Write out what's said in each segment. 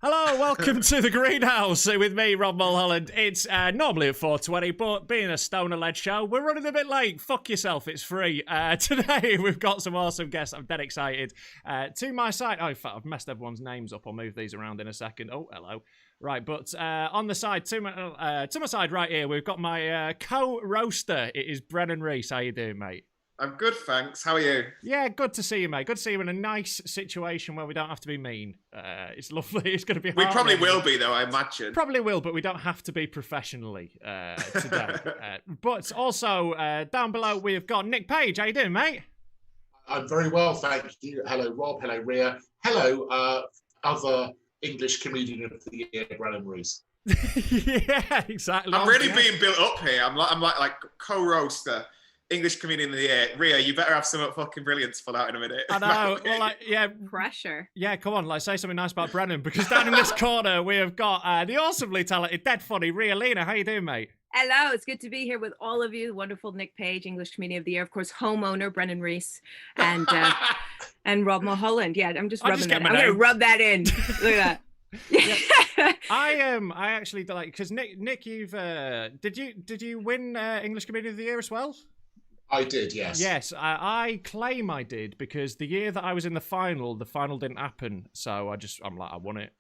Hello, welcome to the Greenhouse with me, Rob Mulholland. It's normally at 4:20, but being a stoner-led show, we're running a bit late. Fuck yourself, it's free. Today, we've got some awesome guests. I'm dead excited. To my side, in fact, I've messed everyone's names up. I'll move these around in a second. Oh, hello. Right, but on the side, to my side right here, we've got my co-roaster. It is Brennan Reece. How you doing, mate? I'm good, thanks. How are you? Yeah, good to see you, mate. Good to see you in a nice situation where we don't have to be mean. It's lovely. It's going to be hard. We probably will be, though, I imagine. Probably will, but we don't have to be professionally today. But also, down below, we've got Nick Page. How you doing, mate? I'm very well, thank you. Hello, Rob. Hello, Ria. Hello, other English comedian of the year, Brennan Reece. Yeah, exactly. I'm really being built up here. I'm like co-roaster. English comedian of the year. Ria, you better have some fucking brilliance for that in a minute. I know. Well, yeah. Pressure. Yeah, come on, say something nice about Brennan, because down in this corner we have got the awesomely talented, dead funny Ria Lina. How you doing, mate? Hello, it's good to be here with all of you. Wonderful Nick Page, English comedian of the year, of course, homeowner Brennan Reece, and and Rob Mulholland. Yeah, I'm just rubbing that. I'm gonna rub that in. Look at that. Yeah. I actually like, because Nick, you've did you win English comedian of the year as well? I did, yes. Yes, I claim I did, because the year that I was in the final didn't happen. So I'm like, I won it.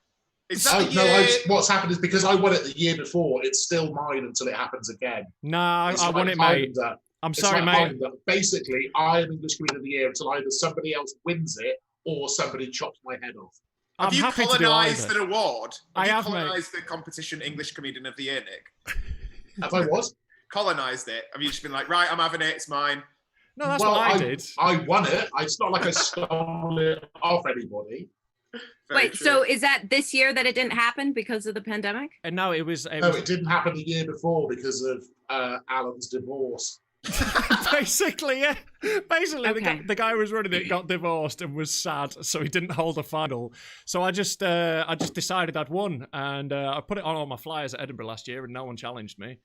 What's happened is because I won it the year before, it's still mine until it happens again. No, I won it, mate. I'm sorry, mate. Basically, I am English comedian of the year until either somebody else wins it or somebody chops my head off. Have you colonised an award? I have colonised the competition English comedian of the year, Nick? Have I what? Colonised it? Have you just been like, right, I'm having it, it's mine? No, that's what I did. I won it. It's not like I stole it off anybody. Wait, so is that this year that it didn't happen because of the pandemic? No, it didn't happen the year before because of Alan's divorce. Basically, yeah. Basically, okay. the guy who was running it got divorced and was sad, so he didn't hold a final. So I just decided I'd won, and I put it on all my flyers at Edinburgh last year, and no one challenged me.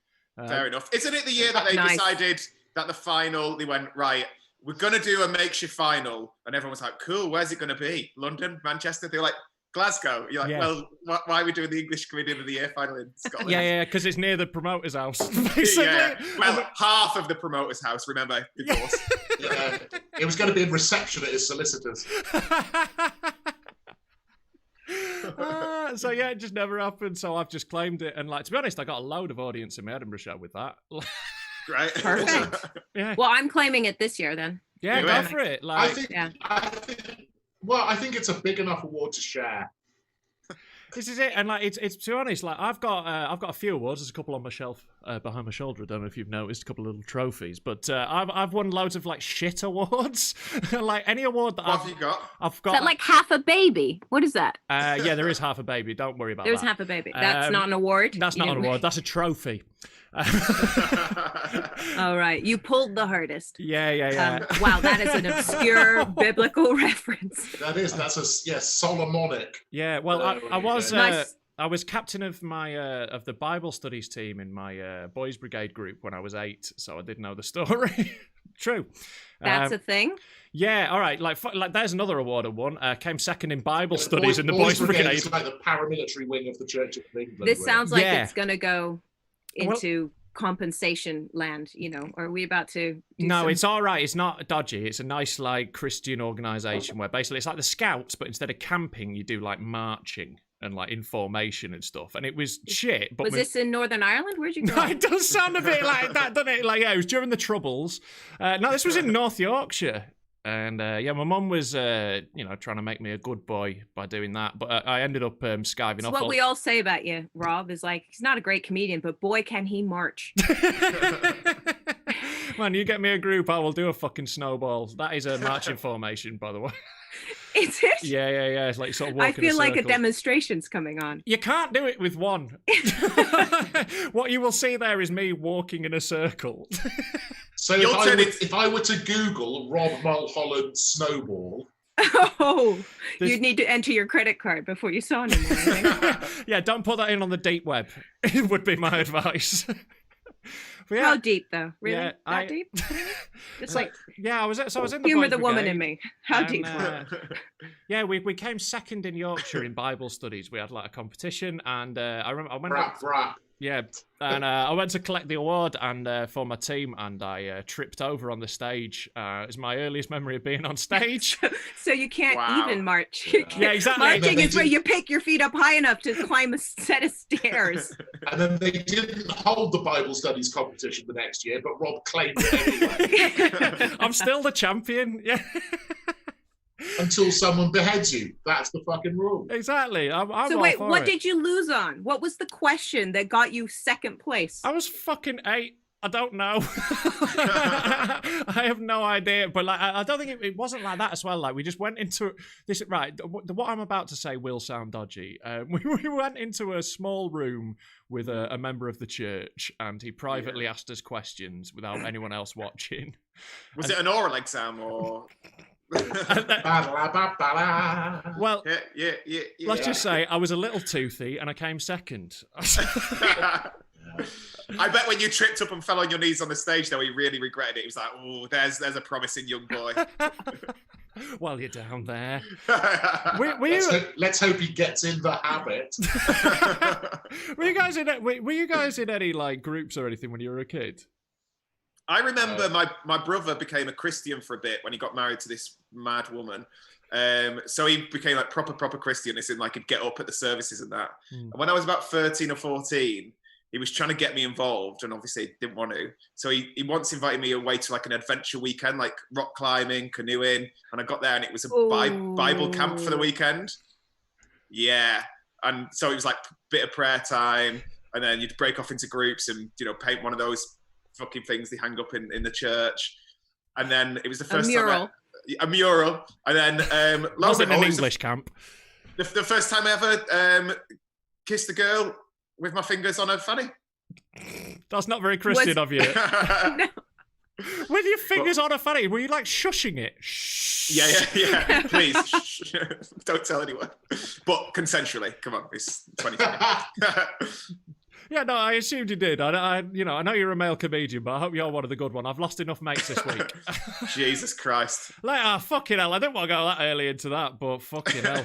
Fair enough. Isn't it the year that they decided that the final, they went, right, we're going to do a makeshift final, and everyone was like, cool, where's it going to be? London, Manchester? They were like, Glasgow. You're like, well, why are we doing the English Comedian of the Year final in Scotland? Yeah, because it's near the promoter's house, basically. Yeah. Well, half of the promoter's house, remember, divorce. Yeah. It was going to be in reception at his solicitors. So yeah, it just never happened. So I've just claimed it, and like, to be honest, I got a load of audience in my Edinburgh show with that. Great, perfect. Yeah. Well, I'm claiming it this year then. Yeah, go for it. Like, I think it's a big enough award to share. This is it, and like, it's to be honest, like, I've got a few awards. There's a couple on my shelf behind my shoulder. I don't know if you've noticed, a couple of little trophies, but I've won loads of like shit awards. Like any award that what have you got? I've got. Is that like half a baby? What is that? Yeah, there is half a baby. Don't worry about that. There's half a baby. That's not an award. That's not an award. That's a trophy. All right, you pulled the hardest. Yeah. Wow, that is an obscure biblical reference. That's a Solomonic. Yeah, well, I was nice. I was captain of my of the Bible studies team in my boys brigade group when I was 8, so I did know the story. True. That's a thing. Yeah, all right. Like there's another award I won. Came second in Bible studies in the boys brigade. It's like the paramilitary wing of the Church of England. This sounds like it's going to go into compensation land, or are we about to it's all right. It's not dodgy. It's a nice like Christian organization where basically it's like the Scouts, but instead of camping you do like marching and like information and stuff, and it was shit. But was this in Northern Ireland? Where'd you go? It does sound a bit like that, doesn't it? Like, yeah, it was during the Troubles. No, this was in North Yorkshire. And my mum was, trying to make me a good boy by doing that. But I ended up skiving off. What we all say about you, Rob, is like, he's not a great comedian, but boy, can he march. Man, you get me a group, I will do a fucking snowball. That is a marching formation, by the way. Is it? Yeah. It's like sort of walking I feel like a a demonstration's coming on. You can't do it with one. What you will see there is me walking in a circle. So if I were to Google Rob Mulholland snowball. You'd need to enter your credit card before you saw him. Yeah, don't put that in on the deep web. It would be my advice. Yeah, how deep though? Really? Yeah, that deep? It's like I was in the humor boys' the woman brigade, in me. How and, deep? yeah, we came second in Yorkshire in Bible studies. We had like a competition, and I remember I went. Brap. Yeah, and I went to collect the award and for my team, and I tripped over on the stage. It's my earliest memory of being on stage. So you can't even march. Yeah, exactly. Marching is where you pick your feet up high enough to climb a set of stairs. And then they didn't hold the Bible studies competition the next year, but Rob claimed it anyway. I'm still the champion. Yeah. Until someone beheads you. That's the fucking rule. Exactly. I'm so all wait, for what it. did you lose on? What was the question that got you second place? I was fucking 8. I don't know. I have no idea. But like, I don't think it wasn't like that as well. Like, we just went into this. Right. What I'm about to say will sound dodgy. We went into a small room with a member of the church, and he privately asked us questions without anyone else watching. Was it an oral exam or? Well, yeah. Let's just say I was a little toothy and I came second. I bet when you tripped up and fell on your knees on the stage, though, he really regretted it. He was like, "Oh, there's a promising young boy." While you're down there, let's hope he gets in the habit. Were you guys in any like groups or anything when you were a kid? I remember my brother became a Christian for a bit when he got married to this mad woman. So he became like proper Christian. It's in like he'd get up at the services and that. And when I was about 13 or 14, he was trying to get me involved, and obviously didn't want to. So he once invited me away to like an adventure weekend, like rock climbing, canoeing. And I got there and it was a Bible camp for the weekend. Yeah. And so it was like a bit of prayer time, and then you'd break off into groups and, paint one of those fucking things they hang up in the church. And then it was the first time a mural. And then was it an English camp? The first time I ever kissed a girl with my fingers on her fanny. That's not very Christian of you. No. With your fingers on her fanny, were you like shushing it? Shh. Yeah. Please, don't tell anyone. But consensually, come on, it's 2020. Yeah, no, I assumed you did. I know you're a male comedian, but I hope you're one of the good ones. I've lost enough mates this week. Jesus Christ! Like, fucking hell! I didn't want to go that early into that, but fucking hell.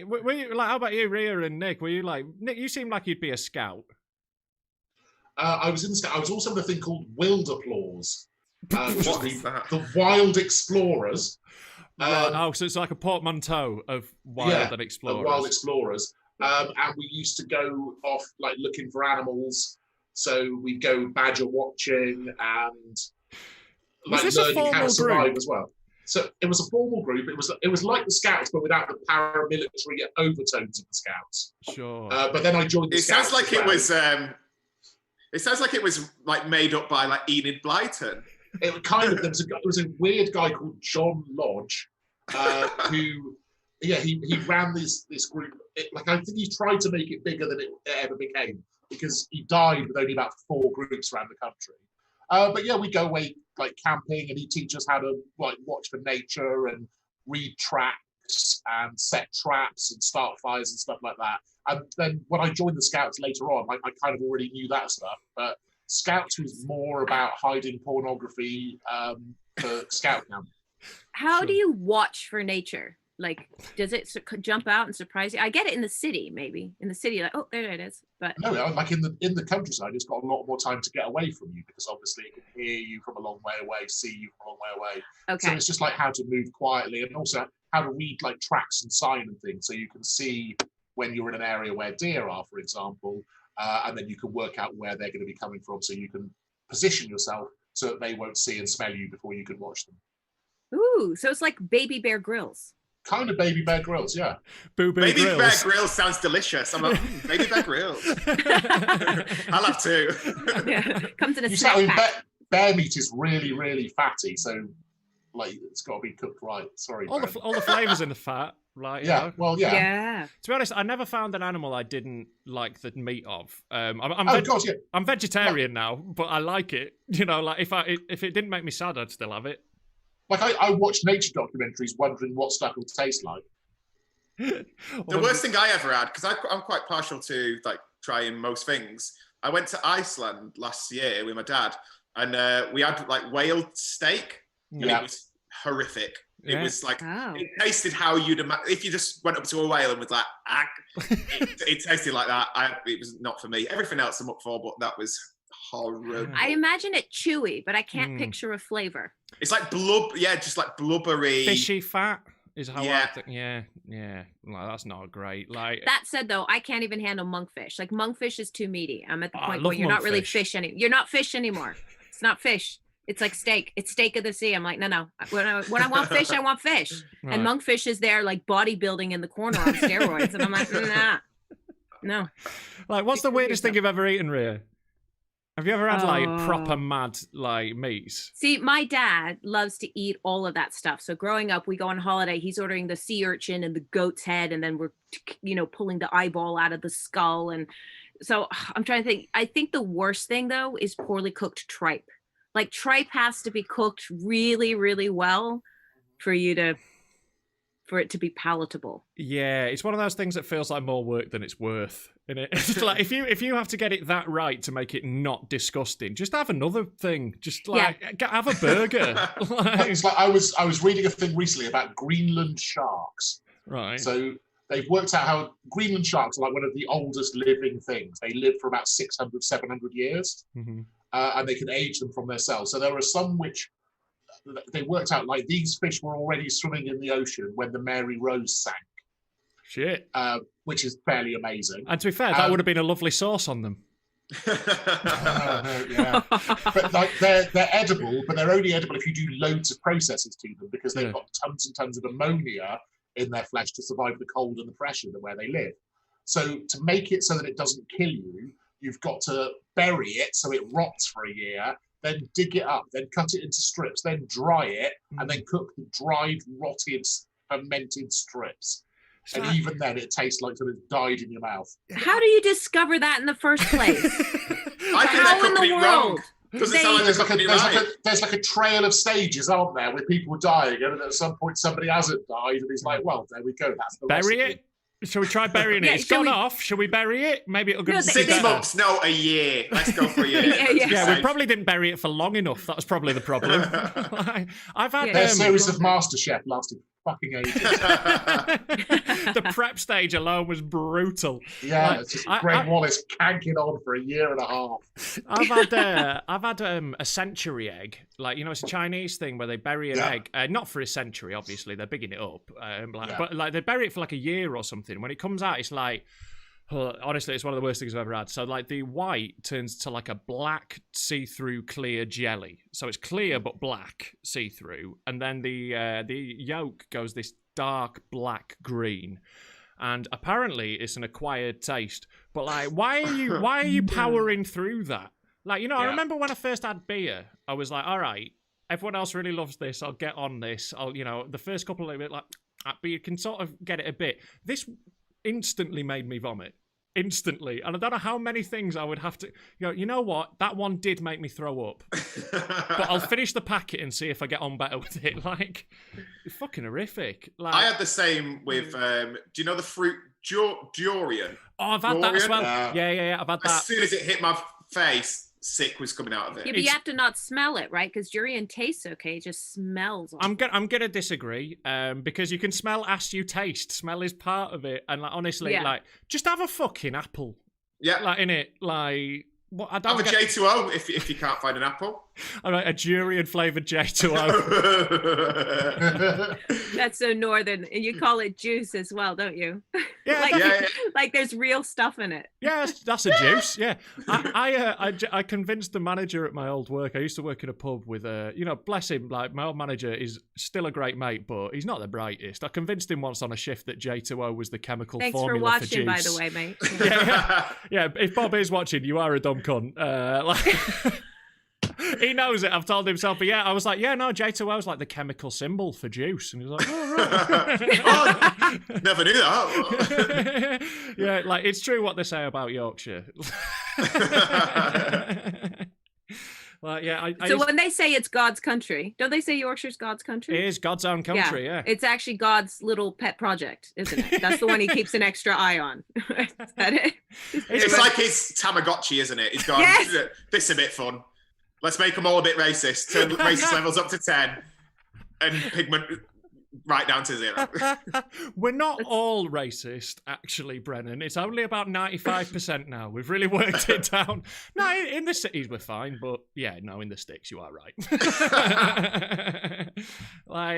Were you like? How about you, Ria and Nick? Were you like Nick? You seem like you'd be a scout. I was in the scout. I was also in a thing called Wild Applause, which What is is that? the Wild Explorers. So it's like a portmanteau of wild and explorers. Wild Explorers. And we used to go off like looking for animals. So we'd go badger watching and like learning how to survive as well. So it was a formal group. It was like the Scouts, but without the paramilitary overtones of the Scouts. Sure. But then I joined the Scouts. It sounds like it was like made up by like Enid Blyton. It kind of there was a weird guy called John Lodge who. Yeah, he ran this group. I think he tried to make it bigger than it ever became because he died with only about 4 groups around the country. But yeah, we go away like camping, and he teaches us how to like watch for nature and read tracks and set traps and start fires and stuff like that. And then when I joined the Scouts later on, I kind of already knew that stuff. But Scouts was more about hiding pornography for Scout camp. How do you watch for nature? Like, does it jump out and surprise you? I get it in the city, maybe. In the city, like, oh, there it is. But no, like in the countryside, it's got a lot more time to get away from you because obviously it can hear you from a long way away, see you from a long way away. Okay. So it's just like how to move quietly and also how to read like tracks and sign and things, so you can see when you're in an area where deer are, for example, and then you can work out where they're going to be coming from, so you can position yourself so that they won't see and smell you before you can watch them. Ooh, so it's like Baby Bear Grylls. Kind of Baby Bear Grylls, yeah. Baby Bear Grylls sounds delicious. I'm like, Baby Bear Grylls. I'll have 2. Yeah, comes in a snack pack. Bear meat is really, really fatty, so like it's got to be cooked right. Sorry. All the flavors in the fat, right? Yeah. Well, yeah. Yeah. To be honest, I never found an animal I didn't like the meat of. I'm vegetarian now, but I like it. Like if it didn't make me sad, I'd still have it. Like I watch nature documentaries wondering what stuff will taste like. The worst thing I ever had, because I'm quite partial to like trying most things. I went to Iceland last year with my dad, and we had like whale steak, and it was horrific. It was like, it tasted how you'd imagine if you just went up to a whale and was like, it tasted like that. It was not for me. Everything else I'm up for, but that was horrible. I imagine it chewy, but I can't picture a flavor. It's like just like blubbery. Fishy fat is how I think. Yeah. Like, that's not great. Like that said, though, I can't even handle monkfish. Like monkfish is too meaty. I'm at the point where you're not really fish anymore. You're not fish anymore. It's not fish. It's like steak. It's steak of the sea. I'm like, no. When I want fish, I want fish. Right. And monkfish is there like bodybuilding in the corner on steroids. And I'm like, nah. No. Like, what's the weirdest thing you've ever eaten, Ria? Have you ever had like proper mad like meats? See, my dad loves to eat all of that stuff. So growing up, we go on holiday. He's ordering the sea urchin and the goat's head, and then we're, pulling the eyeball out of the skull. And so I'm trying to think. I think the worst thing though is poorly cooked tripe. Like tripe has to be cooked really, really well for it to be palatable. Yeah, it's one of those things that feels like more work than it's worth. It's like if you have to get it that right to make it not disgusting, just have another thing. Just like have a burger. It's like I was reading a thing recently about Greenland sharks. Right. So they've worked out how Greenland sharks are like one of the oldest living things. They live for about 600, 700 years. Mm-hmm. And they can age them from their cells. So there are some which they worked out, like these fish were already swimming in the ocean when the Mary Rose sank. Shit. Which is fairly amazing. And to be fair, that would have been a lovely sauce on them. Yeah. But like they're edible, but they're only edible if you do loads of processes to them because they've got tons and tons of ammonia in their flesh to survive the cold and the pressure where they live. So to make it so that it doesn't kill you, you've got to bury it so it rots for a year, then dig it up, then cut it into strips, then dry it, and then cook the dried, rotted, fermented strips. And even then, it tastes like something died in your mouth. How do you discover that in the first place? I think they're completely wrong. There's like a trail of stages, aren't there, with people dying, and at some point somebody hasn't died, and he's like, well, there we go, that's the bury recipe. it. Shall we try burying it? It's gone off. Shall we bury it? Maybe it'll go 6 months, no, a year. Let's go for a year. Yeah, we probably didn't bury it for long enough. That was probably the problem. I've had their series of MasterChef lasted fucking ages. The prep stage alone was brutal. Yeah, it's just Greg Wallace canking on for a year and a half. I've had a century egg. Like, it's a Chinese thing where they bury an egg. Not for a century, obviously. They're bigging it up. But like they bury it for like a year or something. When it comes out, it's like, honestly, it's one of the worst things I've ever had. So like the white turns to like a black see-through clear jelly. So it's clear but black see-through, and then the yolk goes this dark black green. And apparently it's an acquired taste. But like, why are you powering through that? Like, I remember when I first had beer, I was like, all right, everyone else really loves this. I'll get on this. The first couple of it, like, but you can sort of get it a bit. This instantly made me vomit. Instantly. And I don't know how many things I would have to... You know what? That one did make me throw up. But I'll finish the packet and see if I get on better with it. Like, it's fucking horrific. Like, I had the same with... do you know the fruit durian? Oh, I've had that as well. Yeah. I've had that. As soon as it hit my face, sick was coming out of it. Yeah, but you have to not smell it, right? Because durian tastes okay, it just smells. I'm gonna disagree, because you can smell as you taste. Smell is part of it, and like honestly, like just have a fucking apple. Yeah, like in it, like what? I don't have a J2O if you can't find an apple. All right, a durian flavored J2O. That's so northern. You call it juice as well, don't you? Yeah, like there's real stuff in it. Yeah, that's a juice. Yeah, I convinced the manager at my old work. I used to work in a pub with bless him. Like my old manager is still a great mate, but he's not the brightest. I convinced him once on a shift that J2O was the chemical formula for juice. Thanks for watching, by the way, mate. Yeah. If Bob is watching, you are a dumb cunt. He knows it. I've told him so. But I was like, no, J2O is like the chemical symbol for juice. And he was like, oh, right. Never knew that. Yeah, like it's true what they say about Yorkshire. Well, yeah. So when they say it's God's country, don't they say Yorkshire's God's country? It is God's own country, yeah. It's actually God's little pet project, isn't it? That's the one he keeps an extra eye on. Is that it? It's like his Tamagotchi, isn't it? He's gone, this is a bit fun. Let's make them all a bit racist. Turn racist levels up to 10 and pigment right down to 0. We're not all racist, actually, Brennan. It's only about 95% now. We've really worked it down. No, in the cities we're fine, but yeah, no, in the sticks you are right.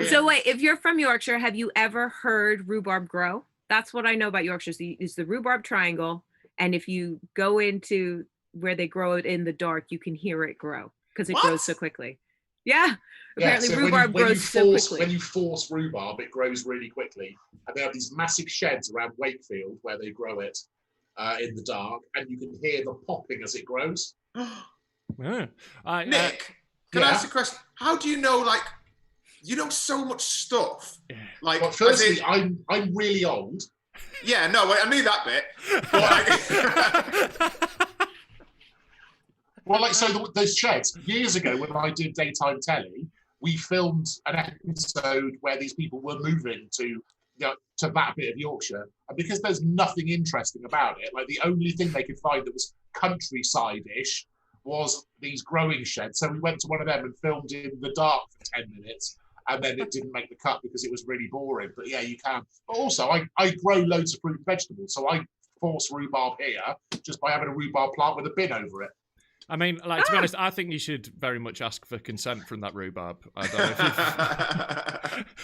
So wait, if you're from Yorkshire, have you ever heard rhubarb grow? That's what I know about Yorkshire. Is the rhubarb triangle, and if you go into where they grow it in the dark, you can hear it grow because it grows so quickly. Yeah. Apparently so rhubarb grows so quickly. When you force rhubarb, it grows really quickly. And they have these massive sheds around Wakefield where they grow it in the dark, and you can hear the popping as it grows. Yeah. Nick, can I ask a question? How do you know, you know so much stuff? Like, well, firstly, I'm really old. Yeah, no, I knew that bit. Well, those sheds, years ago when I did daytime telly, we filmed an episode where these people were moving to that bit of Yorkshire. And because there's nothing interesting about it, the only thing they could find that was countryside-ish was these growing sheds. So we went to one of them and filmed in the dark for 10 minutes. And then it didn't make the cut because it was really boring. But yeah, you can. But also, I grow loads of fruit and vegetables. So I force rhubarb here just by having a rhubarb plant with a bin over it. I mean, to be honest, I think you should very much ask for consent from that rhubarb. I don't know if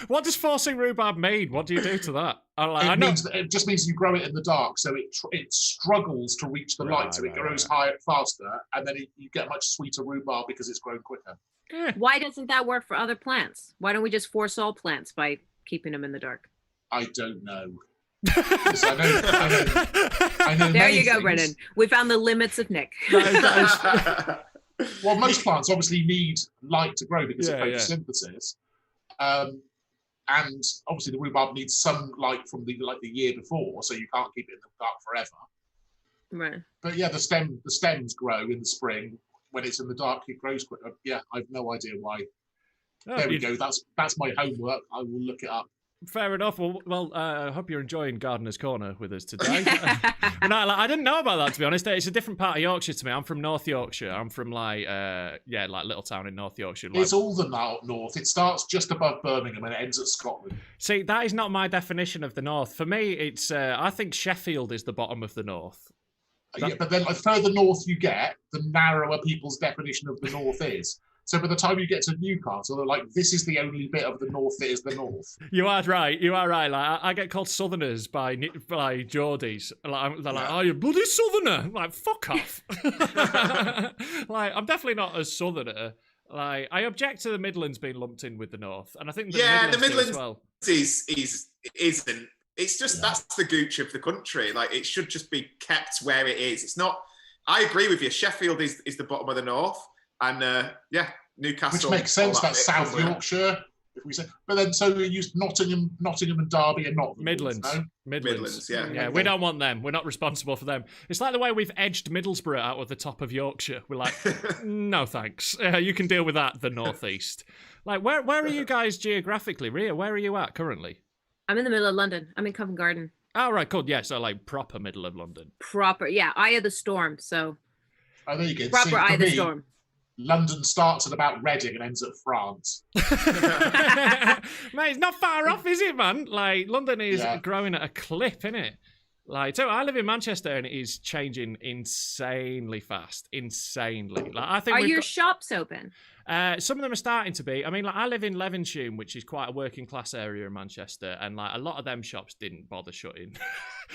What does forcing rhubarb mean? What do you do to that? It just means you grow it in the dark, so it struggles to reach the light, so it grows higher, faster, and then you get much sweeter rhubarb because it's grown quicker. Why doesn't that work for other plants? Why don't we just force all plants by keeping them in the dark? I don't know. I know there you go, Brennan. We found the limits of Nick. Well, most plants obviously need light to grow because of photosynthesis. And obviously the rhubarb needs some light from the year before, so you can't keep it in the dark forever. Right. But yeah, the stems grow in the spring. When it's in the dark, it grows quicker. Yeah, I've no idea why. There we go. That's my homework. I will look it up. Fair enough. Well, I hope you're enjoying Gardener's Corner with us today. I didn't know about that, to be honest. It's a different part of Yorkshire to me. I'm from North Yorkshire. I'm from little town in North Yorkshire. It's all the north. It starts just above Birmingham and it ends at Scotland. See, that is not my definition of the north. For me, it's I think Sheffield is the bottom of the north. Yeah, but then the further north you get, the narrower people's definition of the north is. So by the time you get to Newcastle, they're like, this is the only bit of the north that is the north. You are right. I get called Southerners by Geordies. They're like, oh, you bloody Southerner. I'm like, fuck off. I'm definitely not a Southerner. I object to the Midlands being lumped in with the north. And I think the Midlands as well. isn't. It's just that's the gooch of the country. It should just be kept where it is. It's not. I agree with you. Sheffield is the bottom of the north. And Newcastle, which makes sense. That's South Yorkshire, if we say. But then, so we used Nottingham, and Derby, and not Midlands. No? Midlands. Yeah. We don't want them. We're not responsible for them. It's like the way we've edged Middlesbrough out of the top of Yorkshire. We're like, no thanks. You can deal with that. The northeast. Where are you guys geographically, Ria? Where are you at currently? I'm in the middle of London. I'm in Covent Garden. Oh right, cool. Yeah, so proper middle of London. Proper, yeah. Eye of the storm. So. Oh, there you go. Proper eye of the storm. London starts at about Reading and ends at France. Mate, it's not far off, is it, man? London is growing at a clip, isn't it? So I live in Manchester and it is changing insanely fast. Insanely. I think. Are your shops open? Some of them are starting to be. I mean, I live in Levenshulme, which is quite a working class area in Manchester, and a lot of them shops didn't bother shutting.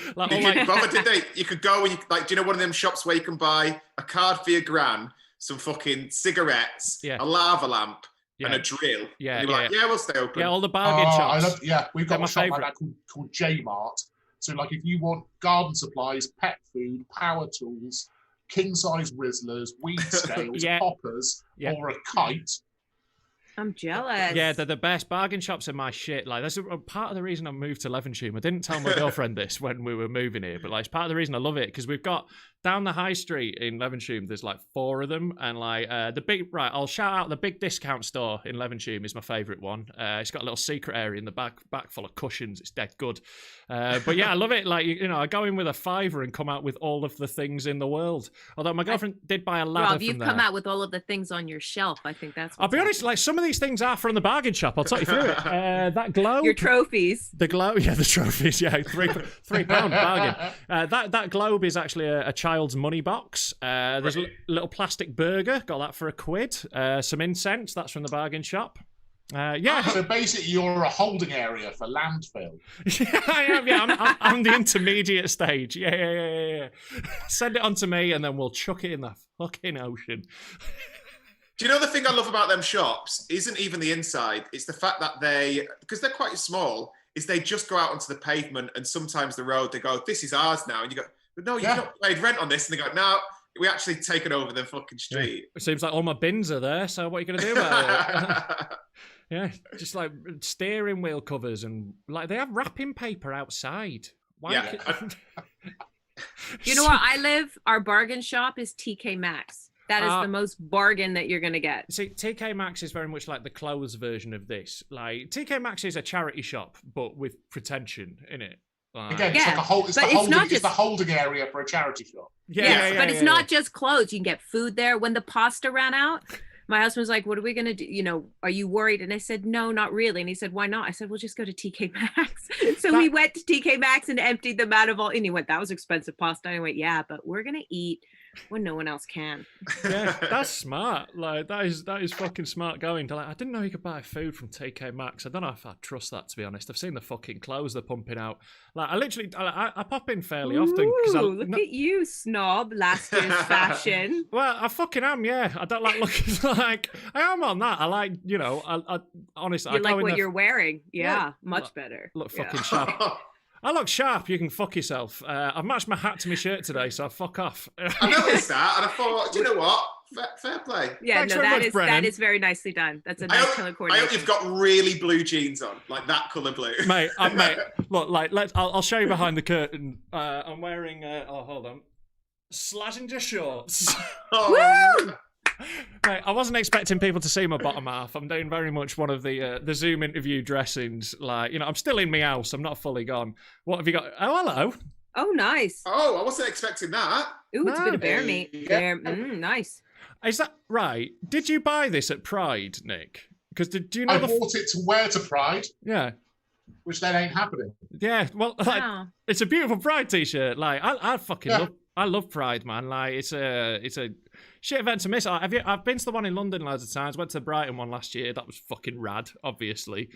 Did they? You could go and do you know one of them shops where you can buy a card for your gran, some fucking cigarettes, a lava lamp, and a drill? Yeah, we'll stay open. Yeah, all the bargain shops. We've got a shop like that called J-Mart. So, if you want garden supplies, pet food, power tools, king-size Rizzlers, weed scales, poppers, or a kite. I'm jealous. Yeah, they're the best. Bargain shops are my shit. That's a part of the reason I moved to Levenshulme. I didn't tell my girlfriend this when we were moving here, but it's part of the reason I love it because we've got down the high street in Levenshulme, there's like 4 of them, and like I'll shout out the big discount store in Levenshulme is my favourite one. It's got a little secret area in the back full of cushions. It's dead good. But yeah, I love it. Like, you know, I go in with a £5 and come out with all of the things in the world. Although my girlfriend did buy a ladder. Rob, you've come out with all of the things on your shelf. I think that's. I'll be honest. Like, some of these things are from the bargain shop. I'll talk you through it. That globe. Your trophies. The globe. Yeah, the trophies. Yeah, £3 bargain. That globe is actually a child's money box. There's a little plastic burger. Got that for £1. Some incense. That's from the bargain shop. Yeah. So basically, you're a holding area for landfill. Yeah, I am. Yeah, I'm the intermediate stage. Yeah. Send it on to me, and then we'll chuck it in the fucking ocean. Do you know the thing I love about them shops isn't even the inside? It's the fact that because they're quite small, is they just go out onto the pavement and sometimes the road. They go, "This is ours now," and you go, "But no, you've not paid rent on this." And they go, "No, we actually taken over the fucking street." It seems like all my bins are there. So what are you going to do about it? Yeah, just like steering wheel covers and like they have wrapping paper outside. Why? Yeah. You know where our bargain shop is TK Maxx. That is the most bargain that you're going to get. See, TK Maxx is very much like the clothes version of this. Like, TK Maxx is a charity shop, but with pretension in it. Again, it's like it's the holding area for a charity shop. But it's not just clothes. You can get food there. When the pasta ran out, my husband was like, "What are we going to do? You know, are you worried?" And I said, "No, not really." And he said, "Why not?" I said, "We'll just go to TK Maxx." So we went to TK Maxx and emptied them out of all. And he went, "That was expensive pasta." And I went, "Yeah, but we're going to eat when no one else can." Yeah, that's smart. Like that is fucking smart going. Like, I didn't know you could buy food from TK Maxx. I don't know if I trust that, to be honest. I've seen the fucking clothes they're pumping out. Like, I pop in fairly often. Look at you, snob! Last year's fashion. Well, I fucking am. Yeah, I don't like looking like I am on that. I like, you know, I honestly. You like what you're wearing? Yeah, much better. Look fucking sharp. I look sharp. You can fuck yourself. I've matched my hat to my shirt today, so fuck off. I noticed that, and I thought, you know what? Fair play. Yeah, Thanks very much, Brennan. that is very nicely done. That's a nice color coordination. I hope you've got really blue jeans on, like that color blue. Mate, look, like I'll show you behind the curtain. I'm wearing. Hold on. Slazenger shorts. Woo! Mate, I wasn't expecting people to see my bottom half. I'm doing very much one of the Zoom interview dressings. Like, you know, I'm still in my house. I'm not fully gone. What have you got? Oh, hello. Oh, nice. Oh, I wasn't expecting that. Ooh, it's a bit of bear meat. Yeah. Nice. Is that right? Did you buy this at Pride, Nick? Because do you know I bought it to wear to Pride. Yeah. Which then ain't happening. Yeah. Well, like, it's a beautiful Pride t-shirt. Like, I fucking love Pride, man. Like, it's a shit event to miss. I've been to the one in London loads of times. Went to the Brighton one last year. That was fucking rad, obviously.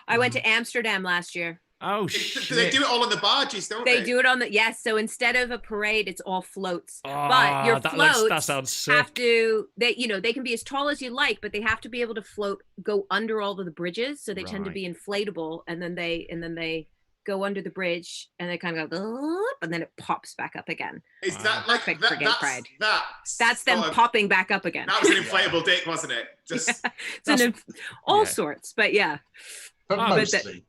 I went to Amsterdam last year. Oh, shit. They do it all on the barges, don't they? They do it on yes. So instead of a parade, it's all floats. Oh, but your floats that sounds sick. have to, they can be as tall as you like, but they have to be able to go under all of the bridges. So they tend to be inflatable, and then they go under the bridge, and they kind of go, and then it pops back up again. Is that like that's Pride? That's them popping back up again. That was an inflatable dick, wasn't it? Just all sorts, but yeah. But mostly.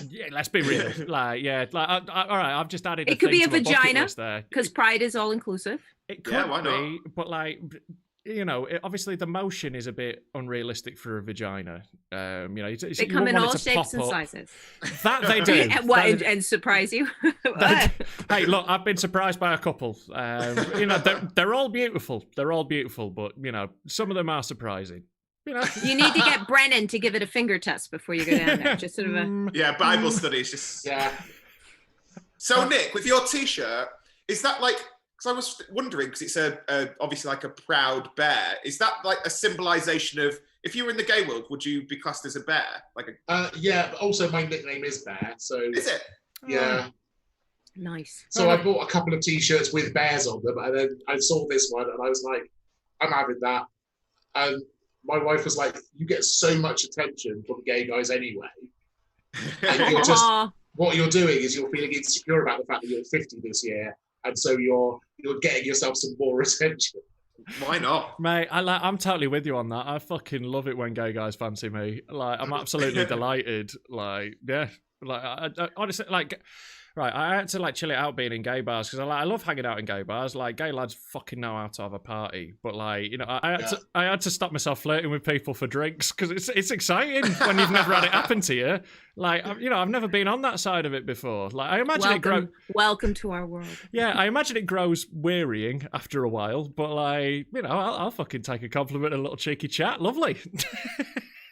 Yeah, let's be real. All right, I've just added. It could be a vagina because Pride is all inclusive. It could be, but like, you know, obviously the motion is a bit unrealistic for a vagina. You know, they come in all shapes and sizes. That they do. And surprise you. Hey, look, I've been surprised by a couple. You know, they're all beautiful. They're all beautiful, but you know, some of them are surprising. You know. You need to get Brennan to give it a finger test before you go down there. Just sort of a Bible studies. Just So Nick, with your T-shirt, is that like? Because I was wondering, because it's obviously like a proud bear. Is that like a symbolization of if you were in the gay world, would you be classed as a bear? Like yeah. But also, my nickname is Bear. So is it? Yeah. Nice. So I bought a couple of T-shirts with bears on them, and then I saw this one, and I was like, I'm having that. And my wife was like, you get so much attention from gay guys anyway. And you're just, what you're doing is you're feeling insecure about the fact that you're 50 this year. And so you're getting yourself some more attention. Why not? Mate, I'm totally with you on that. I fucking love it when gay guys fancy me. Like, I'm absolutely delighted. Like, yeah. Like, I honestly, like, right, I had to like chill it out being in gay bars because I love hanging out in gay bars. Like, gay lads fucking know how to have a party, but like, you know, I had to stop myself flirting with people for drinks because it's exciting when you've never had it happen to you. Like, you know, I've never been on that side of it before. Like, I imagine Welcome to our world. Yeah, I imagine it grows wearying after a while, but like, you know, I'll fucking take a compliment and a little cheeky chat. Lovely.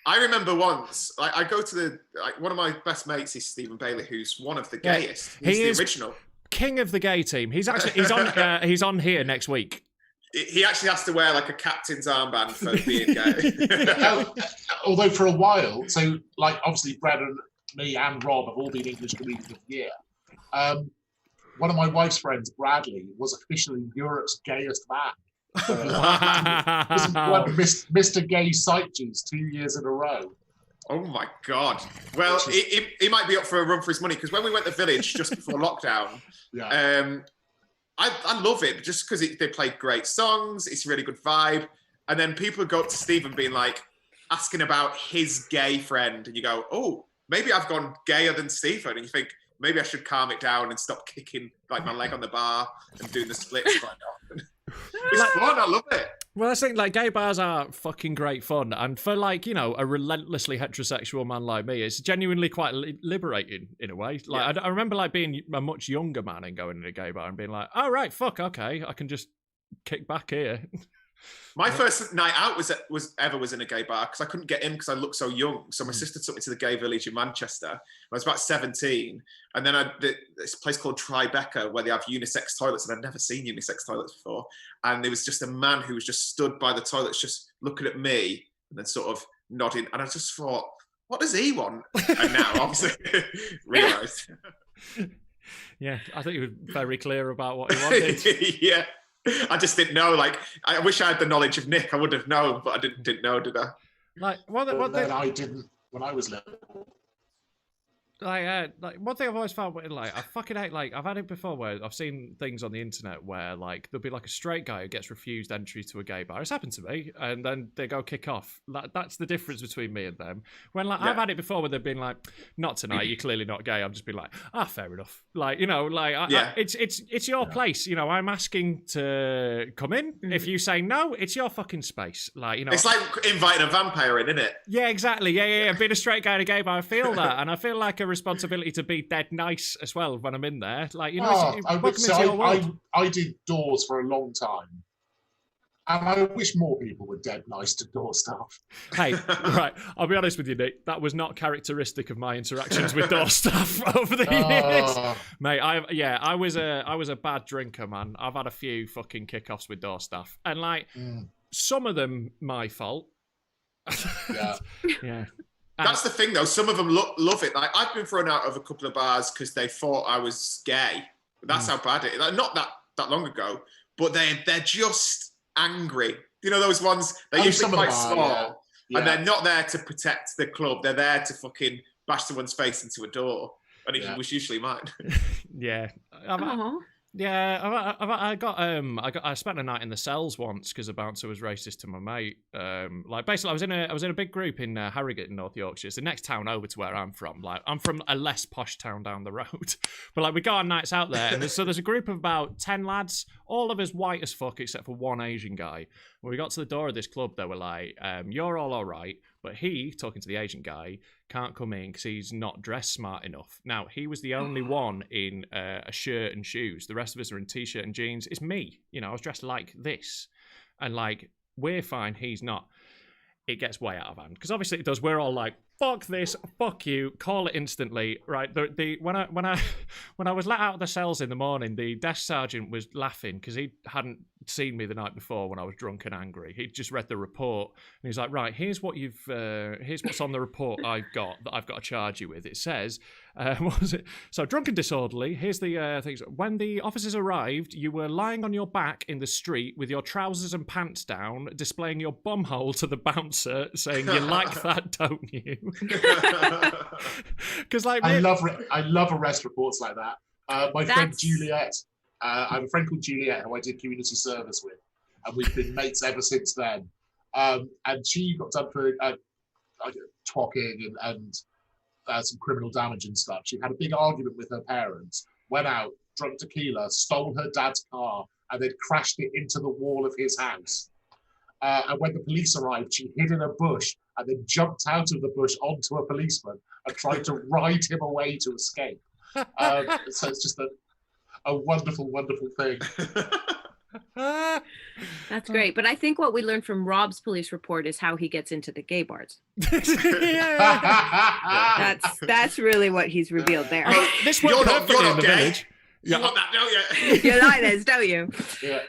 I remember once, like, I go to one of my best mates is Stephen Bailey, who's one of the gayest. He's the original king of the gay team. He's on here next week. He actually has to wear like a captain's armband for being gay. Although for a while, so like obviously Brennan, me and Rob have all been English Comedian of the Year. One of my wife's friends, Bradley, was officially Europe's gayest man. Wow. Mr. Gay Sight Juice 2 years in a row. Oh my God. Well, he might be up for a run for his money because when we went to Village just before lockdown, I love it just because they played great songs. It's a really good vibe. And then people go up to Stephen being like, asking about his gay friend. And you go, oh, maybe I've gone gayer than Stephen. And you think, maybe I should calm it down and stop kicking like my leg on the bar and doing the splits quite often. It's fun. I love it. Well, I think like gay bars are fucking great fun, and for like, you know, a relentlessly heterosexual man like me, it's genuinely quite liberating in a way. Like I remember like being a much younger man and going to a gay bar and being like, oh right, fuck, okay, I can just kick back here. My first night out was in a gay bar because I couldn't get in because I looked so young. So my sister took me to the gay village in Manchester. I was about 17, and then this place called Tribeca where they have unisex toilets, and I'd never seen unisex toilets before. And there was just a man who was just stood by the toilets, just looking at me and then sort of nodding. And I just thought, what does he want? And now, obviously, realised. Yeah, I think he was very clear about what he wanted. Yeah. I just didn't know. Like, I wish I had the knowledge of Nick. I would have known, but I didn't know, did I? Like, I didn't when I was little. Like one thing I've always found, like, I fucking hate, like, I've had it before where I've seen things on the internet where, like, there'll be like a straight guy who gets refused entry to a gay bar. It's happened to me, and then they go kick off. That's the difference between me and them. When, like, I've had it before where they've been like, not tonight, you're clearly not gay. I've just been like, fair enough. Like, you know, like, it's your place. You know, I'm asking to come in. If you say no, it's your fucking space. Like, you know, it's like inviting a vampire in, isn't it? Yeah, exactly. Yeah. Being a straight guy in a gay bar, I feel that, and I feel like a responsibility to be dead nice as well when I'm in there. Like, you know, I did doors for a long time, and I wish more people were dead nice to door staff. Hey, right, I'll be honest with you, Nick, that was not characteristic of my interactions with door staff over the years. Mate, I was a bad drinker, man. I've had a few fucking kickoffs with door staff, and like some of them my fault. Yeah. That's the thing, though. Some of them love it. Like, I've been thrown out of a couple of bars because they thought I was gay. That's how bad it is. Like, not that long ago, but they're just angry. You know those ones? They're usually quite small, and they're not there to protect the club. They're there to fucking bash someone's face into a door, and it was usually mine. Yeah. Yeah, I spent a night in the cells once because a bouncer was racist to my mate. Like, basically, I was in a big group in Harrogate in North Yorkshire. It's the next town over to where I'm from. Like, I'm from a less posh town down the road, but like we go on nights out there, and there's a group of about 10 lads, all of us white as fuck except for one Asian guy. When we got to the door of this club, they were like, "You're all right." But he, talking to the Asian guy, can't come in because he's not dressed smart enough. Now, he was the only one in a shirt and shoes. The rest of us are in T-shirt and jeans. It's me. You know, I was dressed like this. And, like, we're fine. He's not. It gets way out of hand. Because obviously it does. We're all like, fuck this, fuck you, call it instantly. Right, when I was let out of the cells in the morning, the desk sergeant was laughing because he hadn't seen me the night before when I was drunk and angry. He'd just read the report and he's like, right, here's what's on the report I've got to charge you with. It says, what was it? So, drunk and disorderly. Here's the things. When the officers arrived, you were lying on your back in the street with your trousers and pants down, displaying your bumhole to the bouncer, saying, "You like that, don't you?" Because like, I love arrest reports like that. My friend Juliet. I have a friend called Juliet who I did community service with, and we've been mates ever since then. And she got done for twocking and some criminal damage and stuff. She had a big argument with her parents, went out, drunk tequila, stole her dad's car, and then crashed it into the wall of his house. And when the police arrived, she hid in a bush and then jumped out of the bush onto a policeman and tried to ride him away to escape. So it's just a wonderful, wonderful thing. That's great. But I think what we learned from Rob's police report is how he gets into the gay bars. That's really what he's revealed there. This you're not gay. Village. You want that, don't you? You like this, don't you? Yeah.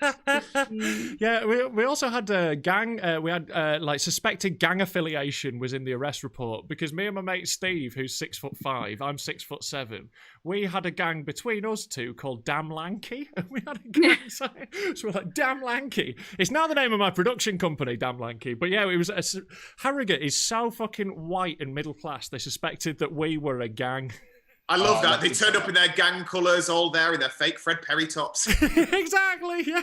Yeah, we also had a gang. We had like suspected gang affiliation was in the arrest report because me and my mate Steve, who's 6'5", I'm 6'7", we had a gang between us two called Damn Lanky. And we had a gang, so we're like Damn Lanky. It's now the name of my production company, Damn Lanky. But yeah, it was Harrogate is so fucking white and middle class. They suspected that we were a gang. I love that. They turned up in their gang colours, all there in their fake Fred Perry tops. Exactly, yeah.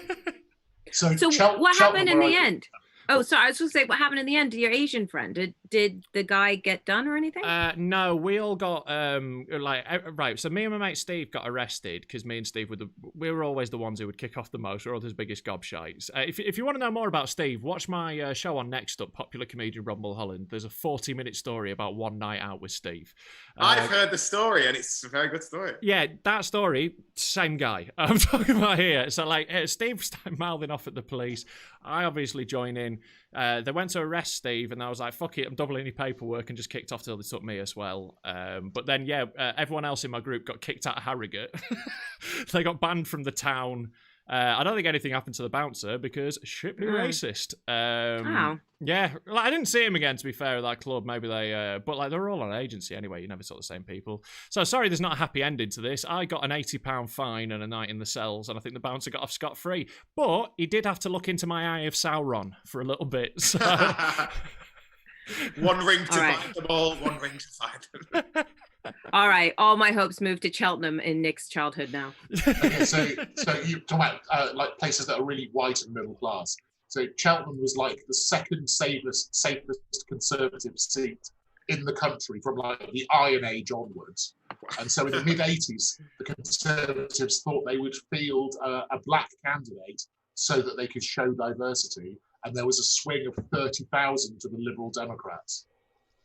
So what happened in the end? Oh, sorry, I was going to say, what happened in the end to your Asian friend? Did the guy get done or anything? No, we all got, right, so me and my mate Steve got arrested because me and Steve we were always the ones who would kick off the most. We're all his biggest gobshites. If you want to know more about Steve, watch my show on Next Up, popular comedian Rob Mulholland. There's a 40-minute story about one night out with Steve. I've heard the story, and it's a very good story. Yeah, that story, same guy I'm talking about here. So, Steve started mouthing off at the police. I obviously join in. They went to arrest Steve, and I was like, fuck it, I'm doubling any paperwork, and just kicked off till they took me as well. But then, everyone else in my group got kicked out of Harrogate. They got banned from the town. I don't think anything happened to the bouncer because shitly racist. Wow. Yeah, I didn't see him again, to be fair, at that club. Maybe but they were all on agency anyway. You never saw the same people. So sorry, there's not a happy ending to this. I got an £80 fine and a night in the cells, and I think the bouncer got off scot-free. But he did have to look into my eye of Sauron for a little bit. So. One ring to find them all, one ring to find them. All right, all my hopes moved to Cheltenham in Nick's childhood now. Okay, so you talk about places that are really white and middle class. So Cheltenham was like the second safest Conservative seat in the country from like the Iron Age onwards. And so in the mid-80s, the Conservatives thought they would field a black candidate so that they could show diversity. And there was a swing of 30,000 to the Liberal Democrats.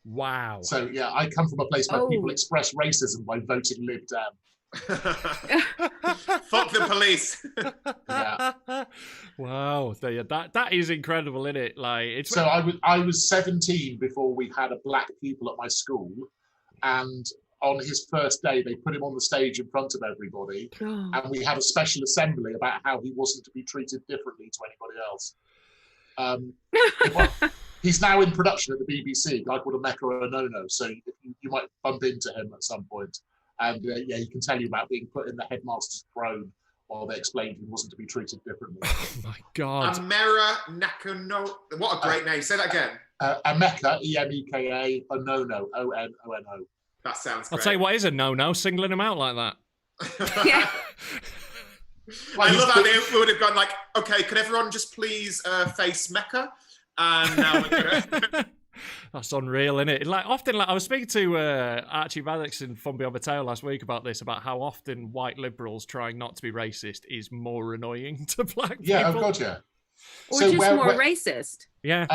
Wow. So, yeah, I come from a place where people express racism by voting Lib Dem. Fuck the police. Yeah. Wow. That is incredible, isn't it? So I was 17 before we had a black pupil at my school. And on his first day, they put him on the stage in front of everybody. And we had a special assembly about how he wasn't to be treated differently to anybody else. He's now in production at the BBC, a guy called Emeka Onono, so you might bump into him at some point. And he can tell you about being put in the headmaster's throne while they explained he wasn't to be treated differently. Oh my God. Amera Nakono. What a great name. Say that again. Emeka, Emeka, Onono, Ono. That sounds great. I'll tell you what is a no-no, singling him out like that. Yeah. I love how they would have gone like, okay, could everyone just please face Mecca? And now we're gonna... That's unreal, isn't it? Often, I was speaking to Archie Maddix and Fun Beyond the Tail last week about this, about how often white liberals trying not to be racist is more annoying to black people. Yeah, oh God, yeah. Or so just more racist. Yeah.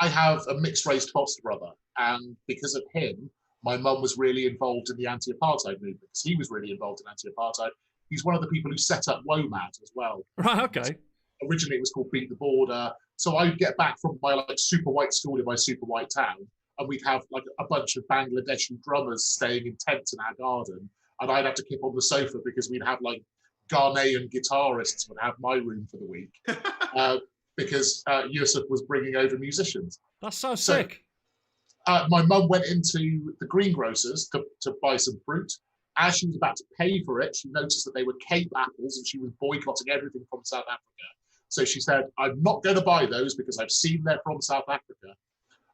I have a mixed-race foster brother, and because of him, my mum was really involved in the anti-apartheid movement, because he was really involved in anti-apartheid. He's one of the people who set up WOMAD as well. Right, okay. Originally, it was called Beat the Border. So I'd get back from my super white school in my super white town, and we'd have like a bunch of Bangladeshi drummers staying in tents in our garden, and I'd have to keep on the sofa because we'd have like Ghanaian guitarists would have my room for the week because Yusuf was bringing over musicians. That's so sick. My mum went into the greengrocers to buy some fruit. As she was about to pay for it, she noticed that they were Cape apples, and she was boycotting everything from South Africa. So she said, I'm not going to buy those because I've seen they're from South Africa.